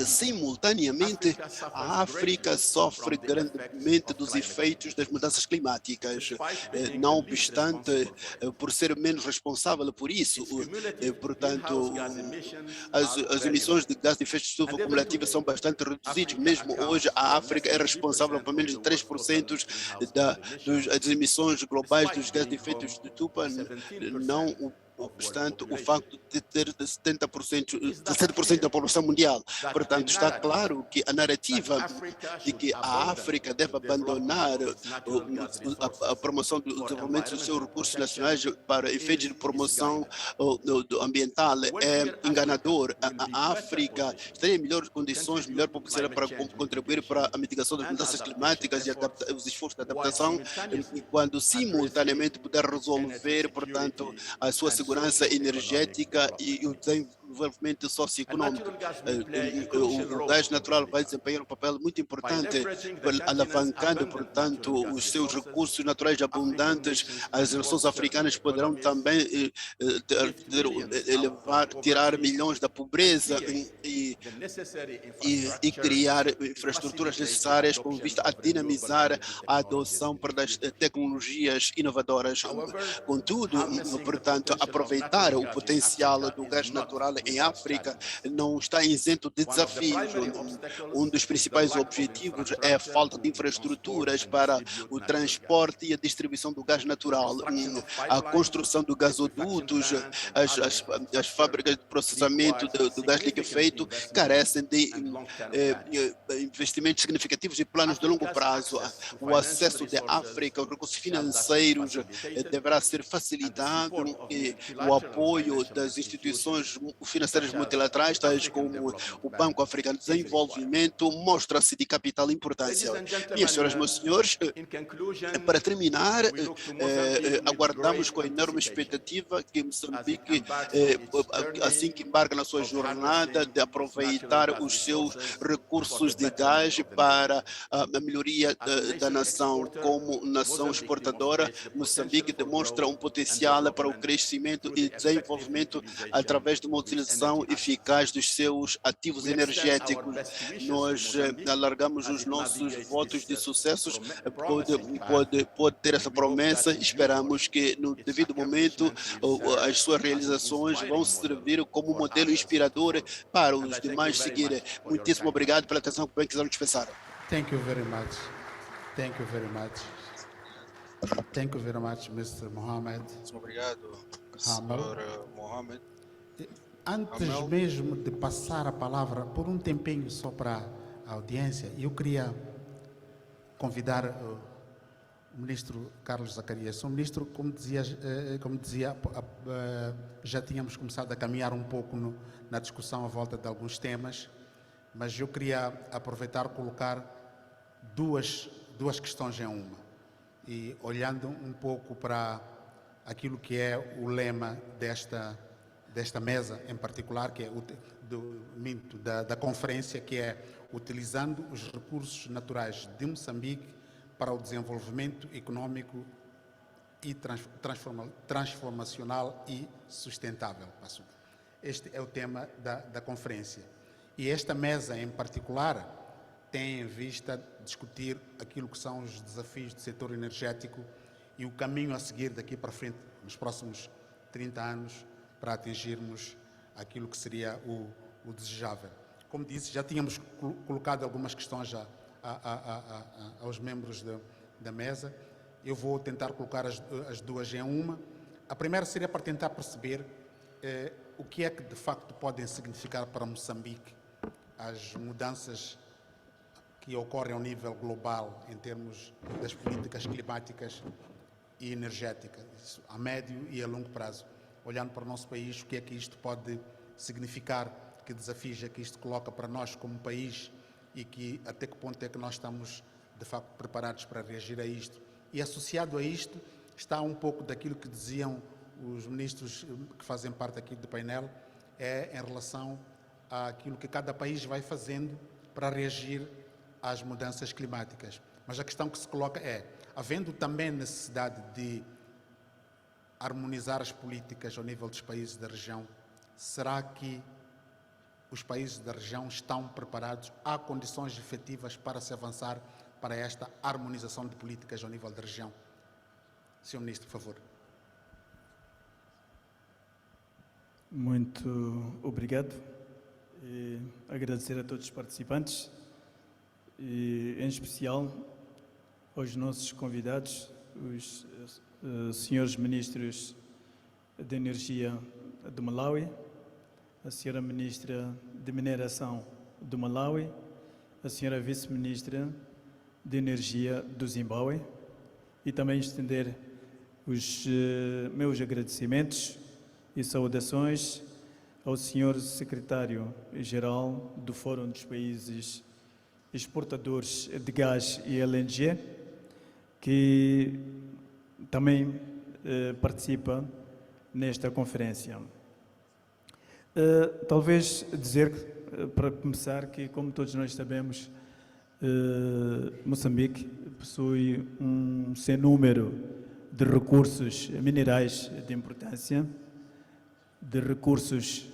Simultaneamente, a África sofre grandemente dos efeitos das mudanças climáticas. Não obstante, por ser menos responsável por isso, portanto, as emissões de gás de efeito de estufa cumulativas são bastante reduzidas. Mesmo hoje, a África é responsável por menos de 3% das emissões globais dos gases de efeito de estufa, não obstante o facto de ter 17% da população mundial. Portanto, está claro que a narrativa de que a África deve abandonar a promoção do desenvolvimento dos seus recursos nacionais para efeitos de promoção ambiental é enganador. A África estaria em melhores condições, melhor possibilidade para contribuir para a mitigação das mudanças climáticas e os esforços de adaptação, quando simultaneamente puder resolver, portanto, a sua segurança energética e o desenvolvimento socioeconômico. O gás natural vai desempenhar um papel muito importante, alavancando, portanto, os seus recursos naturais abundantes. As nações africanas poderão também tirar milhões da pobreza e criar infraestruturas necessárias com vista a dinamizar a adoção das tecnologias inovadoras. Contudo, portanto, aproveitar o potencial do gás natural em África não está isento de desafios. Um dos principais objetivos é a falta de infraestruturas para o transporte e a distribuição do gás natural. A construção de gasodutos, as fábricas de processamento do gás liquefeito carecem de investimentos significativos e planos de longo prazo. O acesso da África aos recursos financeiros deverá ser facilitado e o apoio das instituições financeiras multilaterais, tais como o Banco Africano de Desenvolvimento, mostra-se de capital importância. Minhas senhoras e meus senhores, para terminar, aguardamos com enorme expectativa que Moçambique, assim que embarca na sua jornada de aproveitar os seus recursos de gás para a melhoria da nação. Como nação exportadora, Moçambique demonstra um potencial para o crescimento e desenvolvimento através de uma utilização eficaz dos seus ativos energéticos. Nós alargamos os nossos votos de sucessos, pode ter essa promessa. Esperamos que no devido momento as suas realizações vão servir como modelo inspirador para os demais seguirem. Muitíssimo obrigado pela atenção que bem quiseram dispensar. Thank you very much. Thank you very much. Thank you very much, Mr. Mohamed. Muito obrigado, Hamel. Sr. Mohamed. Antes Hamel. mesmo de passar a palavra por um tempinho só para a audiência, eu queria convidar o ministro Carlos Zacarias. O ministro, como dizia, já tínhamos começado a caminhar um pouco na discussão à volta de alguns temas, mas eu queria aproveitar e colocar duas questões em uma. E olhando um pouco para aquilo que é o lema desta mesa em particular, que é da conferência, que é utilizando os recursos naturais de Moçambique para o desenvolvimento econômico e transformacional e sustentável. Este é o tema da conferência. E esta mesa em particular tem em vista discutir aquilo que são os desafios do setor energético e o caminho a seguir daqui para frente, nos próximos 30 anos, para atingirmos aquilo que seria o desejável. Como disse, já tínhamos colocado algumas questões aos membros da mesa. Eu vou tentar colocar as duas em uma. A primeira seria para tentar perceber o que é que de facto podem significar para Moçambique as mudanças que ocorrem ao nível global em termos das políticas climáticas e energéticas, a médio e a longo prazo. Olhando para o nosso país, o que é que isto pode significar, que desafios é que isto coloca para nós como país e até que ponto é que nós estamos, de facto, preparados para reagir a isto. E associado a isto está um pouco daquilo que diziam os ministros que fazem parte aqui do painel, em relação àquilo que cada país vai fazendo para reagir às mudanças climáticas. Mas a questão que se coloca é, havendo também necessidade de harmonizar as políticas ao nível dos países da região, será que os países da região estão preparados, há condições efetivas para se avançar para esta harmonização de políticas ao nível da região? Senhor Ministro, por favor. Muito obrigado. E agradecer a todos os participantes e, em especial, aos nossos convidados, os senhores ministros de Energia do Malawi, a senhora ministra de Mineração do Malawi, a senhora vice-ministra de Energia do Zimbábue, e também estender os meus agradecimentos e saudações ao senhor secretário-geral do Fórum dos Países Exportadores de Gás e LNG, que também participa nesta conferência. Talvez dizer, para começar, que, como todos nós sabemos, Moçambique possui um sem número de recursos minerais de importância, de recursos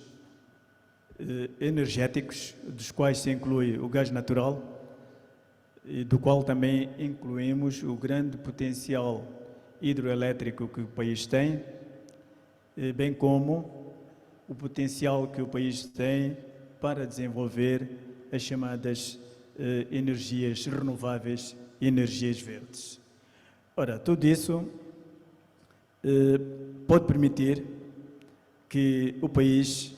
energéticos, dos quais se inclui o gás natural, e do qual também incluímos o grande potencial hidroelétrico que o país tem, bem como o potencial que o país tem para desenvolver as chamadas energias renováveis e energias verdes. Ora, tudo isso pode permitir que o país,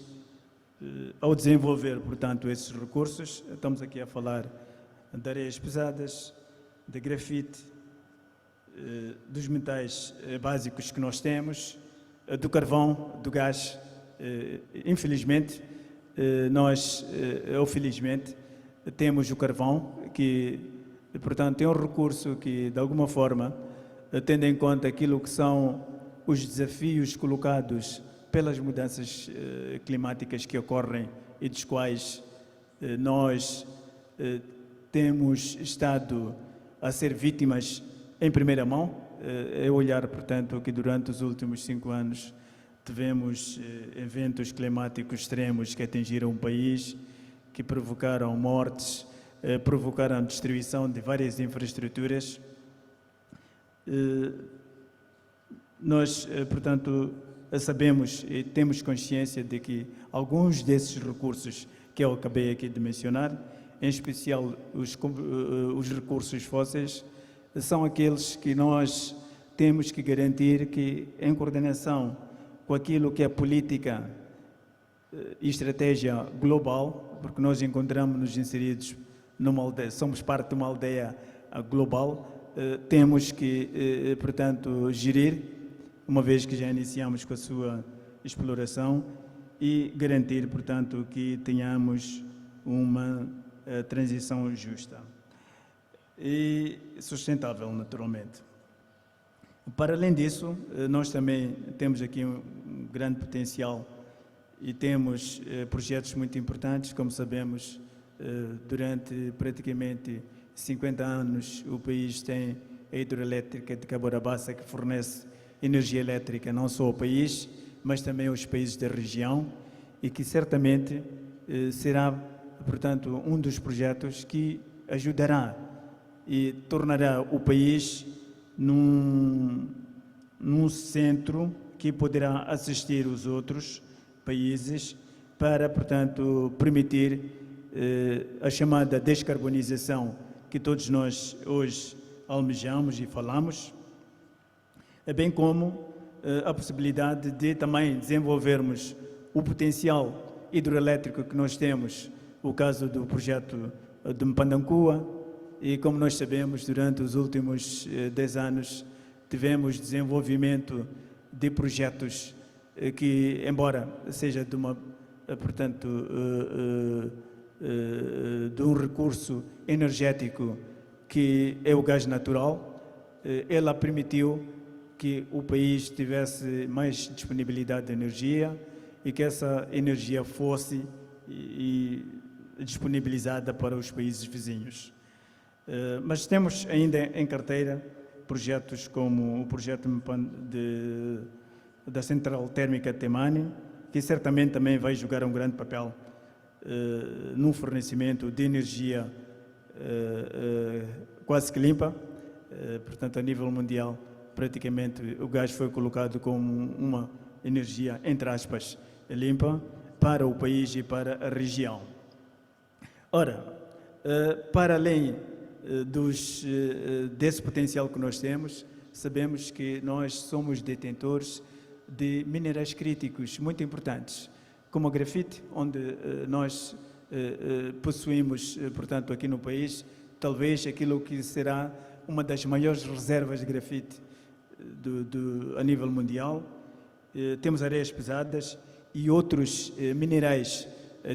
ao desenvolver, portanto, esses recursos, estamos aqui a falar de areias pesadas, de grafite, dos metais básicos que nós temos, do carvão, do gás. Infelizmente, nós, ou felizmente, temos o carvão, que, portanto, é um recurso que, de alguma forma, tendo em conta aquilo que são os desafios colocados pelas mudanças climáticas que ocorrem e dos quais nós temos estado a ser vítimas em primeira mão, é olhar, portanto, que durante os últimos 5 anos tivemos eventos climáticos extremos que atingiram o país, que provocaram mortes, provocaram destruição de várias infraestruturas. Nós, portanto, sabemos e temos consciência de que alguns desses recursos que eu acabei aqui de mencionar, em especial os recursos fósseis, são aqueles que nós temos que garantir que, em coordenação com aquilo que é política e estratégia global, porque nós encontramos-nos inseridos numa aldeia, somos parte de uma aldeia global, temos que, portanto, gerir, uma vez que já iniciamos com a sua exploração, e garantir, portanto, que tenhamos uma transição justa e sustentável, naturalmente. Para além disso, nós também temos aqui um grande potencial e temos projetos muito importantes. Como sabemos, durante praticamente 50 anos o país tem a hidroelétrica de Cabora Bassa, que fornece energia elétrica não só ao país, mas também aos países da região, e que certamente será, portanto, um dos projetos que ajudará e tornará o país num centro que poderá assistir os outros países para, portanto, permitir a chamada descarbonização que todos nós hoje almejamos e falamos, bem como a possibilidade de também desenvolvermos o potencial hidroelétrico que nós temos, o caso do projeto de Mpandancua, e como nós sabemos, durante os últimos 10 anos tivemos desenvolvimento de projetos que, embora seja de uma, portanto, de um recurso energético que é o gás natural, ela permitiu que o país tivesse mais disponibilidade de energia e que essa energia fosse disponibilizada para os países vizinhos. Mas temos ainda em carteira projetos como o projeto da Central Térmica Temane, que certamente também vai jogar um grande papel num fornecimento de energia quase que limpa. Portanto, a nível mundial, praticamente o gás foi colocado como uma energia, entre aspas, limpa para o país e para a região. Ora, para além desse potencial que nós temos, sabemos que nós somos detentores de minerais críticos muito importantes, como a grafite, onde nós possuímos, portanto, aqui no país, talvez aquilo que será uma das maiores reservas de grafite a nível mundial. Temos areias pesadas e outros minerais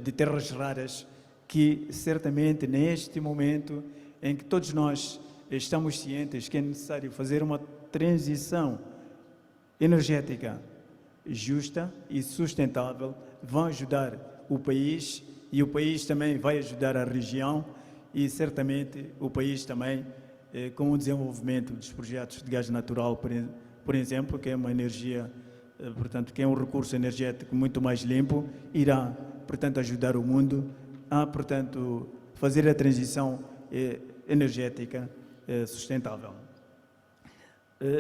de terras raras que certamente neste momento em que todos nós estamos cientes que é necessário fazer uma transição energética justa e sustentável, vão ajudar o país e o país também vai ajudar a região e certamente o país também com o desenvolvimento dos projetos de gás natural, por exemplo, que é uma energia, portanto, que é um recurso energético muito mais limpo, irá, portanto, ajudar o mundo a, portanto, fazer a transição energética sustentável.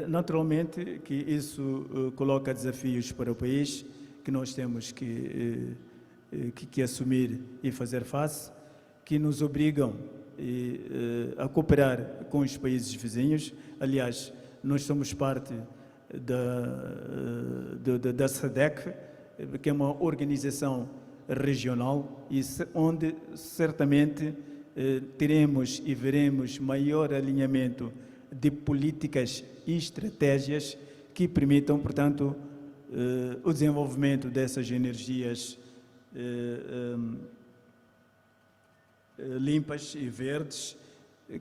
Naturalmente que isso coloca desafios para o país que nós temos que assumir e fazer face, que nos obrigam a cooperar com os países vizinhos. Aliás, nós somos parte da SADC, que é uma organização regional e onde certamente teremos e veremos maior alinhamento de políticas e estratégias que permitam, portanto, o desenvolvimento dessas energias limpas e verdes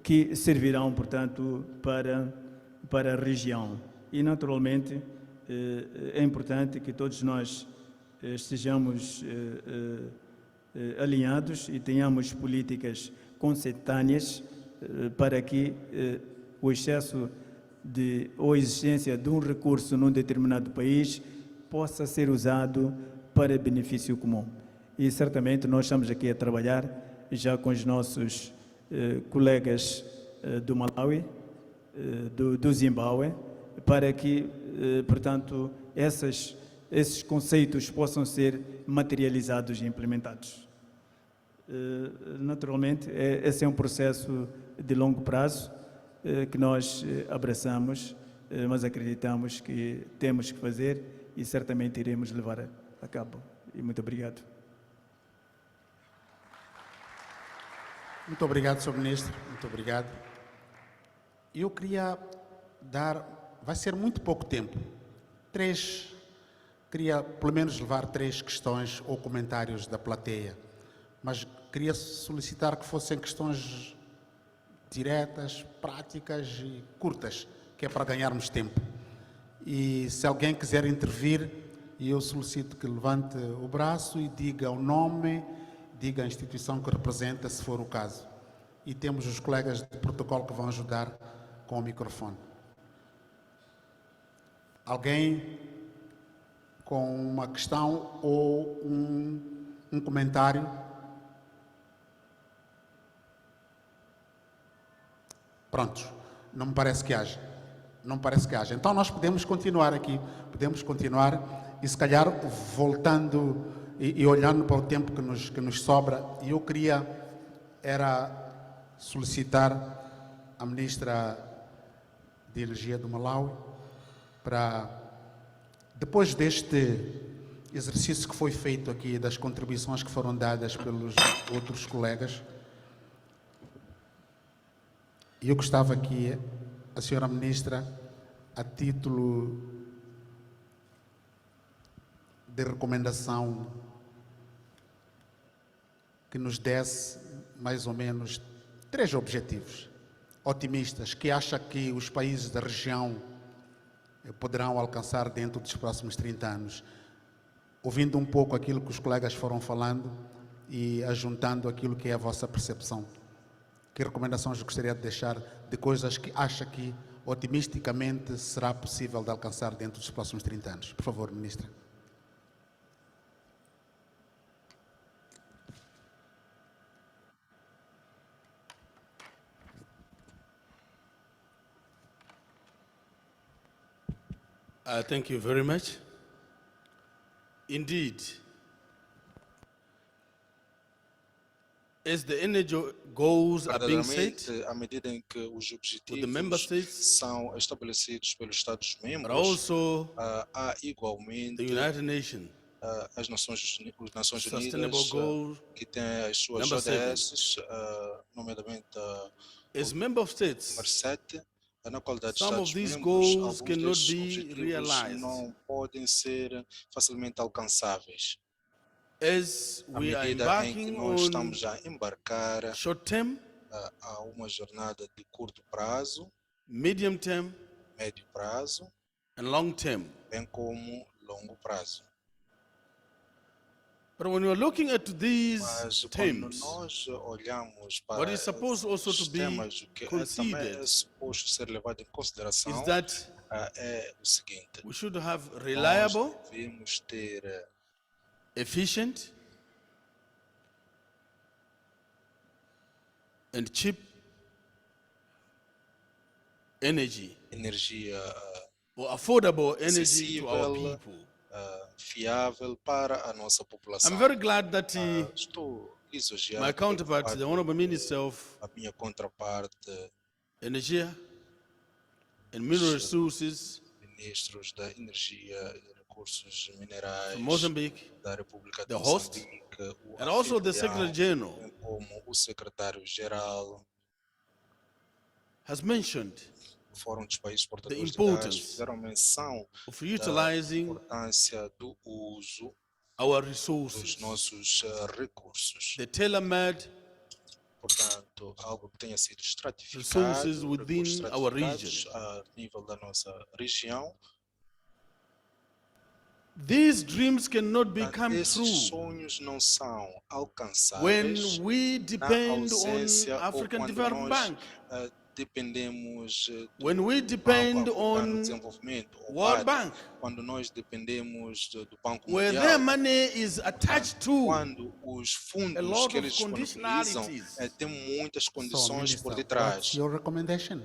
que servirão, portanto, para a região. E, naturalmente, é importante que todos nós estejamos alinhados e tenhamos políticas consentâneas para que o excesso ou a existência de um recurso num determinado país possa ser usado para benefício comum. E certamente nós estamos aqui a trabalhar já com os nossos colegas do Malawi, do Zimbábue, para que, portanto, esses conceitos possam ser materializados e implementados. Naturalmente, esse é um processo de longo prazo que nós abraçamos, mas acreditamos que temos que fazer e certamente iremos levar a cabo. E muito obrigado. Muito obrigado, Sr. Ministro. Muito obrigado. Eu queria vai ser muito pouco tempo, queria pelo menos levar 3 questões ou comentários da plateia, mas queria solicitar que fossem questões diretas, práticas e curtas, que é para ganharmos tempo. E se alguém quiser intervir, eu solicito que levante o braço e diga o nome, diga a instituição que representa, se for o caso. E temos os colegas de protocolo que vão ajudar com o microfone. Alguém com uma questão ou um comentário? Prontos, não me parece que haja. Não me parece que haja. Então nós podemos continuar aqui, e se calhar voltando e olhando para o tempo que nos sobra, e eu queria solicitar a Ministra de Energia do Malawi para, depois deste exercício que foi feito aqui, das contribuições que foram dadas pelos outros colegas, eu gostava que a Senhora Ministra, a título de recomendação, que nos desse mais ou menos 3 objetivos otimistas que acha que os países da região poderão alcançar dentro dos próximos 30 anos, ouvindo um pouco aquilo que os colegas foram falando e ajuntando aquilo que é a vossa percepção. Que recomendações gostaria de deixar de coisas que acha que otimisticamente será possível de alcançar dentro dos próximos 30 anos? Por favor, Ministra. Thank you very much. Indeed, as the energy goals are being set, Verdadeiramente, à medida em que os the member objetivos states, são estabelecidos pelos Estados but membros, also há the igualmente United Nations as Nações Sustainable Unidas, Goal, que têm as suas Number seven. ODS, nomeadamente as member número states, 7, na qualidade de some of Estados these membros, goals alguns cannot destes be objetivos realized. não podem ser facilmente alcançáveis. as À we are medida em que embarking nós on estamos a embarcar short term, a uma jornada de curto prazo, medium term, médio prazo, and long term. bem como longo prazo. But when you're looking at these Mas quando terms, nós olhamos what para is supposed also to os be temas, o que também é considered suposto ser levado em consideração is that é o seguinte: we should have nós reliable, devemos ter efficient, and cheap energy energia or affordable energy to our acessível, people. fiável para a nossa população. I'm very glad that Estou lisonjeado my pelo counterpart, facto the Honorable de Minister of a minha contraparte, Energy and Mineral Resources ministros da energia e recursos minerais from Mozambique, da República de the host, Moçambique, o and also the anfitrião, Secretary General, bem como o secretário-geral, has mentioned o Fórum dos Países Portadores de importance Gás, fizeram menção of da utilizing importância do uso our dos resources, nossos recursos. the tailor-made Portanto, algo que tenha sido estratificado, resources within recursos our estratificados region. a nível da nossa região. These dreams cannot become Esses true sonhos não são when alcançáveis we na depend ausência on ou African quando Development nós Bank, dependemos when we do depend Banco Africano de on Desenvolvimento, ou World BAD, Bank, quando nós dependemos do Banco where their Mundial, money is attached to quando os a fundos lot que of eles disponibilizam conditionalities. têm muitas So, condições por Minister, detrás. what's your recommendation?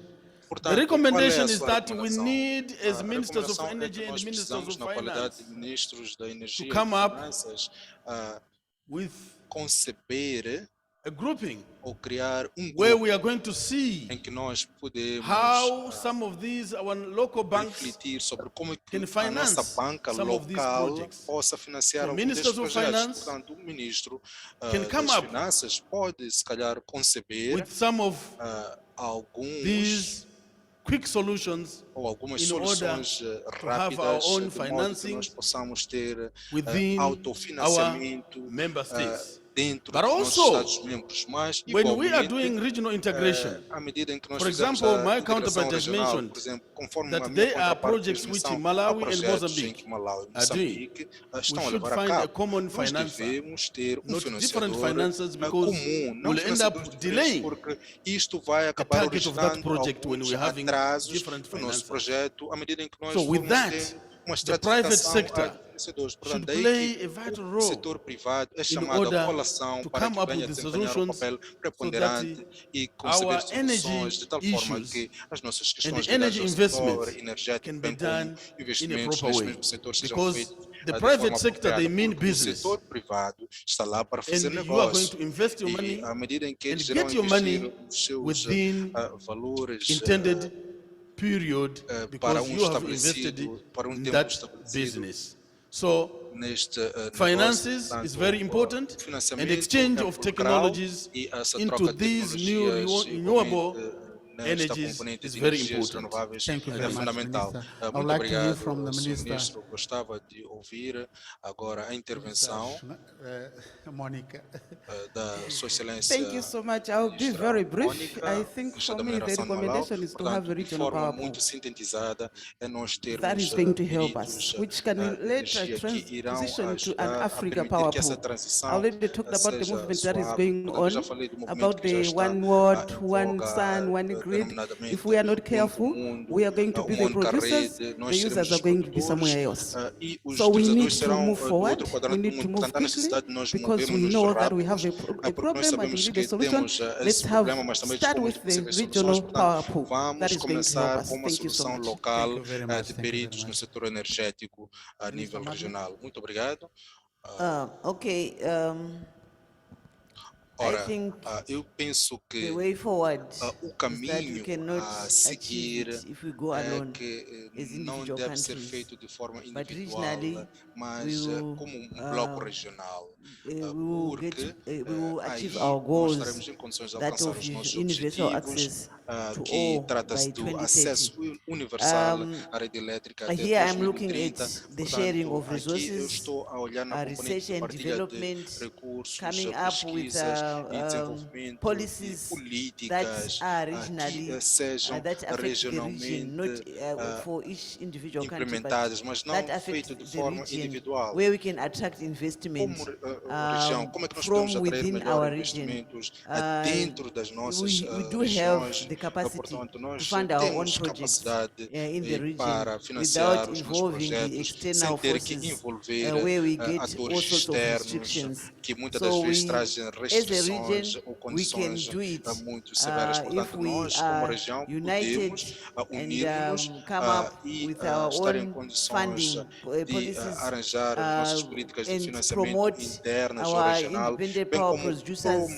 Portanto, The recommendation qual é a is sua that we recomendação? need, as A ministers of recomendação é energy que and nós ministers precisamos, of na qualidade de finance, ministros da energia come e up finanças, with conceber a grouping ou criar where grupo we are going to see em que nós podemos how some of these our local banks refletir sobre como é que can a nossa finance banca some of these local projects. possa financiar So alguns ministers destes of projetos. finance Portanto, o ministro can come das up finanças pode, se calhar, conceber with some of alguns these quick solutions ou algumas in order soluções to have our rápidas own de modo que financing nós possamos ter within our autofinanciamento member states. dentro But dos nossos also, Estados membros, mas when we are igualmente, doing regional integration, à medida em que nós for fizemos example, a my integração counterpart has regional, mentioned por exemplo, conforme that a minha there are contraparte projects fez which menção, Malawi há and projetos Mozambique em que Malawi e are doing. Moçambique We estão a should levar a find a cabo. common Nós financer, devemos ter not different financiador finances, because comum, não we'll end up financiadores diferentes, delaying porque isto vai the acabar target of that originando project when alguns we're having atrasos different no nosso financers. projeto, à medida em que nós So with formos that, ter uma the private estratificação sector a financiadores. Portanto, should daí play que a vital o role setor privado é in chamado order a colação to para come que up venha with a the desempenhar um solutions papel so that preponderante e conceber our soluções energy de tal forma issues que as nossas and questões the energy ligadas ao setor investments energético, can be bem como done in a investimentos proper neste way. mesmo setor sejam Because feitos the de private forma sector, they apropriada, mean porque o business. setor privado está lá para fazer And you are going negócio. to invest your E money à medida em que and eles irão get your investir money os seus within valores intended period para because you have estabelecido, invested para in tempo that estabelecido business. So neste finances negócio, is portanto, very important, and financiamento exchange é of fulcral technologies e essa into troca de these new tecnologias, renewable igualmente, nesta energies componente is de very energias important. renováveis Thank you é very much, fundamental. Minister. I would Muito like to hear obrigado, from the Sr. Minister. Ministro. Gostava de ouvir agora a intervenção Monica. da Sua Excelência. Thank you so much. I'll be Ministra very brief. Mônica, I think Ministra for da me the Mineração de Malau. recommendation is to have a Portanto, de regional forma power muito pool. sintetizada é nós termos That is going to help peritos, us, which can later energia que irão transition to an ajudar a Africa permitir power que essa pool. I transição already talked about the seja movement that is suave. going Portanto, eu já on, falei do movimento about que já the está one world, em one voga sun, one no grid, denominadamente if we are not o único careful, mundo, we are going to a be the única producers, rede, the nós seremos users os are going to be produtores somewhere else. e os So we need utilizadores to serão move do forward, outro we quadrante do need to mundo. move Portanto, há necessidade quickly, de nós because we movermos know that we rápido, have a porque nós problem and we sabemos need a que solution. temos Let's esse problema, mas também start dispomos with de the possíveis regional soluções. power Portanto, pool. That vamos is going to help começar us. com uma Thank you so solução much. local Thank you very much. de Thank you very peritos no much. setor energético a nível Marlon? regional. Muito obrigado. Okay, I Ora, think eu penso the que way forward o is that we caminho cannot a achieve seguir it if we go é alone que as não individual deve ser countries. feito de forma But individual, regionally, mas we will, como um bloco regional, we will porque we will achieve aí our nós goals, estaremos em condições de that alcançar of os nossos universal objetivos, access to que all trata-se by do 2030. acesso universal à rede elétrica até Here I'm looking 2030. at the sharing Portanto, of aqui eu resources, estou a olhar na componente research de and partilha de development, recursos, coming up with pesquisas e desenvolvimento policies e that políticas are que regionally sejam that affect the region, regionalmente not for each individual country, but implementadas, mas não that affect feito de the forma region, individual. where we can attract investment Como região, como é que nós podemos from atrair within melhor our region. investimentos dentro das nossas We do regiões? have the capacity Portanto, to nós fund our own temos projects capacidade in the region para financiar without os nossos involving the projetos sem external ter que forces envolver where we get all atores sorts of externos restrictions. que muitas So das vezes we, trazem as a restrições region, ou we can condições do it muito severas. if Portanto, we nós, como are região, united podemos and unir-nos come up e with our estar em own condições funding de policies arranjar as nossas políticas de and financiamento promote internas ou our regional, independent bem power como producers,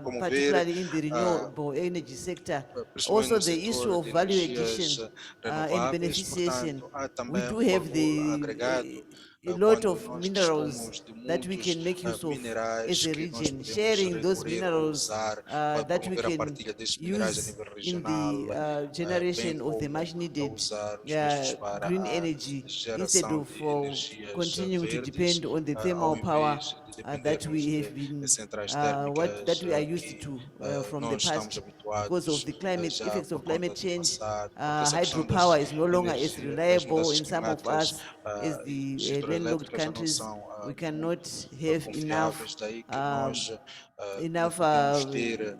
promover particularly in the renewable energy sector. principalmente Also, no the issue setor of de value energias addition and renováveis. beneficiation. Portanto, há We também do um have valor agregado a lot quando of nós minerals dispomos de that we muitos can make use of minerais as a que nós region, podemos sharing those recorrer ou minerals usar para that we promover a can partilha destes minerais a use nível in regional, the generation bem of the como much a needed usar os mesmos para green a energy instead geração of de energias continuing to verdes, depend on the ao thermal power invés de that dependermos we have de been centrais that térmicas we are used que to from the nós estamos past because of habituados the climate já effects por of conta climate do change. passado, porque essa questão das Hydropower is no longer as energias, das reliable mudanças in some of climáticas us e as the das landlocked hidroelétricas já não countries. são We cannot muito have enough confiáveis, daí que nós não enough podemos ter,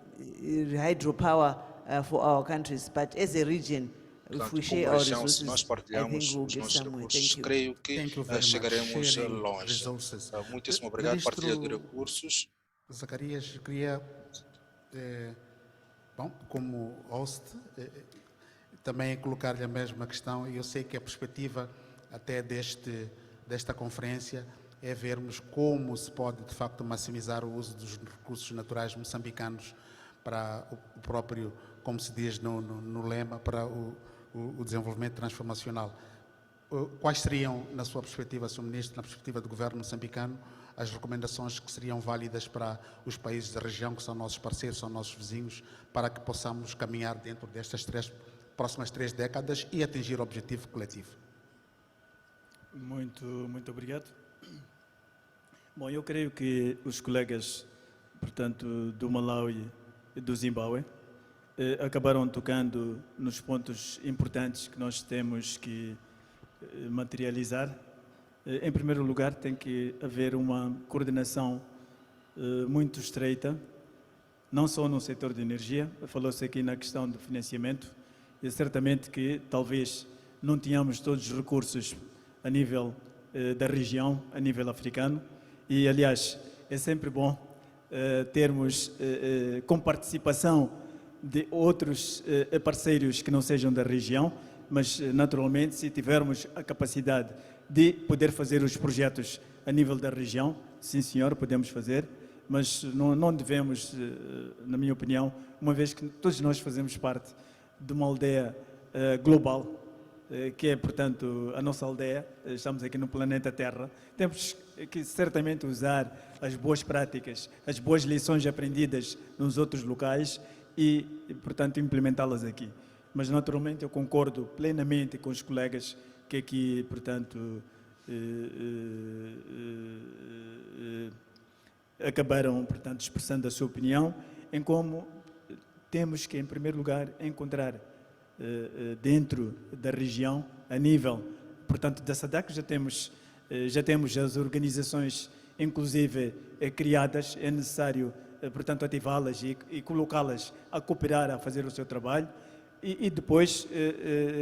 hydropower for our countries, but as a region, if portanto, we share como our região, se nós resources, I think partilhamos we'll os get nossos somewhere. recursos, Thank you. creio que Thank you very much. chegaremos Sharing longe. resources. Muitíssimo obrigado, partilha de recursos. Zacarias, queria, bom, como host, também colocar-lhe a mesma questão, e eu sei que a perspectiva até desta conferência é vermos como se pode, de facto, maximizar o uso dos recursos naturais moçambicanos para o próprio, como se diz no lema, para o desenvolvimento transformacional. Quais seriam, na sua perspectiva, Sr. Ministro, na perspectiva do governo moçambicano, as recomendações que seriam válidas para os países da região, que são nossos parceiros, são nossos vizinhos, para que possamos caminhar dentro destas próximas 3 décadas e atingir o objetivo coletivo? Muito obrigado. Bom, eu creio que os colegas, portanto, do Malawi e do Zimbábue, acabaram tocando nos pontos importantes que nós temos que materializar. Em primeiro lugar, tem que haver uma coordenação muito estreita, não só no setor de energia, falou-se aqui na questão do financiamento, e certamente que talvez não tenhamos todos os recursos a nível da região, a nível africano, e aliás, é sempre bom termos com participação de outros parceiros que não sejam da região, mas naturalmente se tivermos a capacidade de poder fazer os projetos a nível da região, sim senhor, podemos fazer, mas não devemos, na minha opinião, uma vez que todos nós fazemos parte de uma aldeia global, que é, portanto, a nossa aldeia, estamos aqui no planeta Terra, temos que certamente usar as boas práticas, as boas lições aprendidas nos outros locais e portanto, implementá-las aqui. Mas, naturalmente, eu concordo plenamente com os colegas que aqui, portanto, acabaram, portanto, expressando a sua opinião em como temos que, em primeiro lugar, encontrar dentro da região, a nível, portanto, da SADC, já temos as organizações, inclusive, criadas. É necessário portanto, ativá-las e colocá-las a cooperar, a fazer o seu trabalho e depois,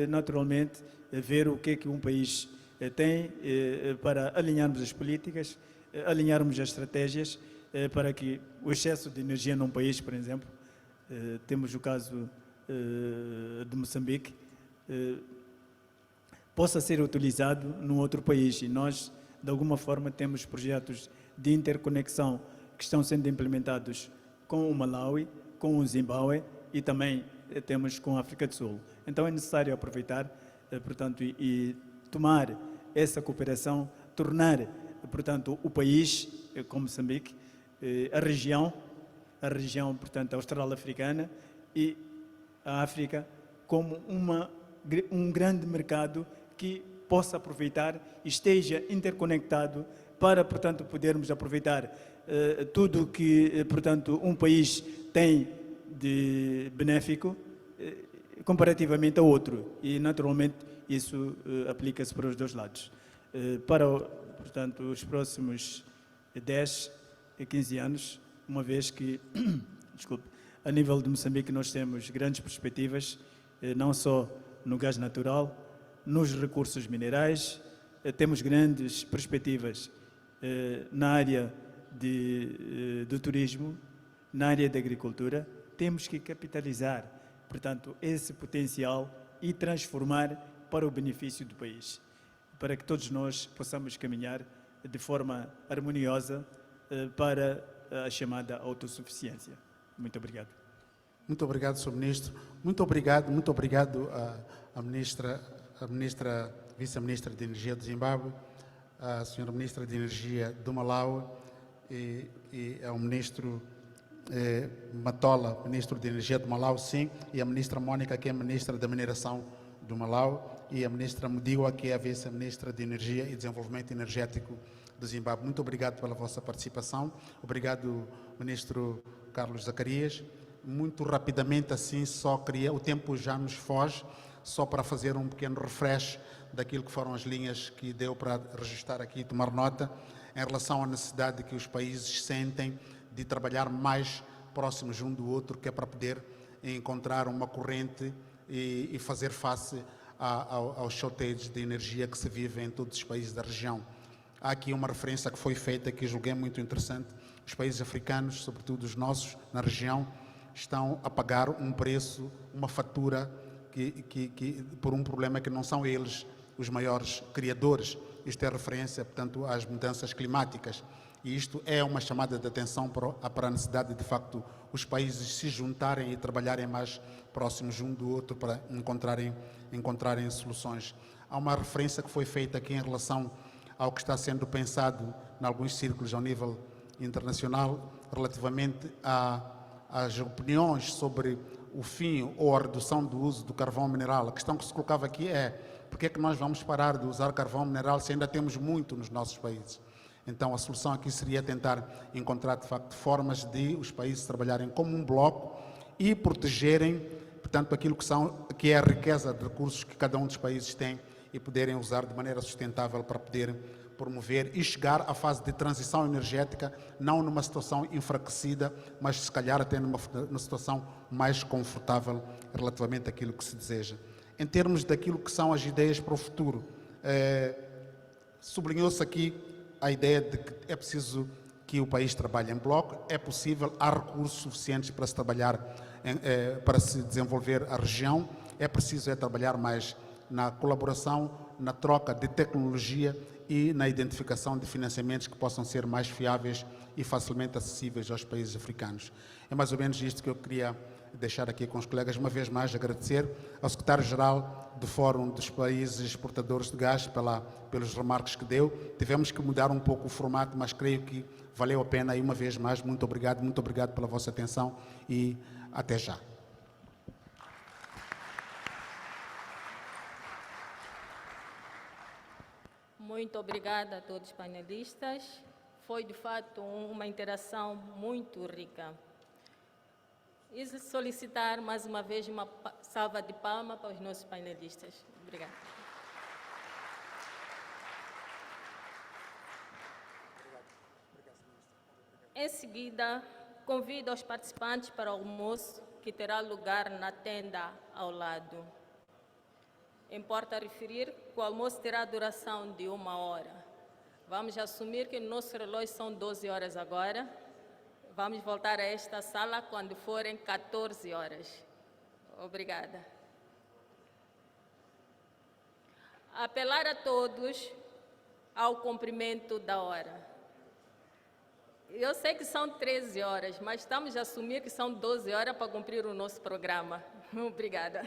naturalmente, ver o que é que um país tem para alinharmos as políticas, alinharmos as estratégias para que o excesso de energia num país, por exemplo, temos o caso de Moçambique, possa ser utilizado num outro país. E nós, de alguma forma, temos projetos de interconexão que estão sendo implementados com o Malawi, com o Zimbábue e também temos com a África do Sul. Então é necessário aproveitar, portanto, e tomar essa cooperação, tornar, portanto, o país, como Moçambique, a região, portanto, austral-africana e a África como um grande mercado que possa aproveitar e esteja interconectado para, portanto, podermos aproveitar tudo que, portanto, um país tem de benéfico comparativamente a outro. E, naturalmente, isso aplica-se para os dois lados. Para, portanto, os próximos 10 a 15 anos, uma vez que, desculpe, a nível de Moçambique nós temos grandes perspectivas, não só no gás natural, nos recursos minerais, temos grandes perspectivas na área do turismo, na área da agricultura. Temos que capitalizar, portanto, esse potencial e transformar para o benefício do país, para que todos nós possamos caminhar de forma harmoniosa para a chamada autossuficiência. Muito obrigado. Muito obrigado, Sr. Ministro. Muito obrigado à ministra, vice-ministra de Energia do Zimbábue, à senhora ministra de Energia do Malawi e ao ministro Matola, ministro de Energia do Malawi, sim, e a ministra Mônica, que é ministra da Mineração do Malawi, e a ministra Mudiwa, que é a vice-ministra de Energia e Desenvolvimento Energético do Zimbábue. Muito obrigado pela vossa participação. Obrigado, ministro Carlos Zacarias. Muito rapidamente, assim, o tempo já nos foge, só para fazer um pequeno refresh daquilo que foram as linhas que deu para registrar aqui e tomar nota, em relação à necessidade que os países sentem de trabalhar mais próximos um do outro, que é para poder encontrar uma corrente e fazer face aos shortages de energia que se vive em todos os países da região. Há aqui uma referência que foi feita, que julguei muito interessante. Os países africanos, sobretudo os nossos, na região, estão a pagar um preço, uma fatura, por um problema que não são eles os maiores criadores. Isto é referência, portanto, às mudanças climáticas. E isto é uma chamada de atenção para a necessidade, de facto, os países se juntarem e trabalharem mais próximos um do outro para encontrarem soluções. Há uma referência que foi feita aqui em relação ao que está sendo pensado em alguns círculos ao nível internacional relativamente às opiniões sobre o fim ou a redução do uso do carvão mineral. A questão que se colocava aqui é: por que é que nós vamos parar de usar carvão mineral se ainda temos muito nos nossos países? Então a solução aqui seria tentar encontrar, de facto, formas de os países trabalharem como um bloco e protegerem, portanto, aquilo que é a riqueza de recursos que cada um dos países tem e poderem usar de maneira sustentável para poder promover e chegar à fase de transição energética, não numa situação enfraquecida, mas se calhar até numa situação mais confortável relativamente àquilo que se deseja. Em termos daquilo que são as ideias para o futuro, sublinhou-se aqui a ideia de que é preciso que o país trabalhe em bloco, é possível, há recursos suficientes para se trabalhar, para se desenvolver a região, é preciso trabalhar mais na colaboração, na troca de tecnologia e na identificação de financiamentos que possam ser mais fiáveis e facilmente acessíveis aos países africanos. É mais ou menos isto que eu queria deixar aqui com os colegas. Uma vez mais, agradecer ao secretário-geral do Fórum dos Países Exportadores de Gás pelos remarcos que deu. Tivemos que mudar um pouco o formato, mas creio que valeu a pena. E uma vez mais, muito obrigado pela vossa atenção e até já. Muito obrigada a todos os panelistas. Foi, de fato, uma interação muito rica. E solicitar, mais uma vez, uma salva de palmas para os nossos panelistas. Obrigada. Em seguida, Convido os participantes para o almoço, que terá lugar na tenda ao lado. Importa referir que o almoço terá duração de 1 hora. Vamos assumir que no nosso relógio são 12 horas agora. Vamos voltar a esta sala quando forem 14 horas. Obrigada. Apelar a todos ao cumprimento da hora. Eu sei que são 13 horas, mas estamos a assumir que são 12 horas para cumprir o nosso programa. Obrigada.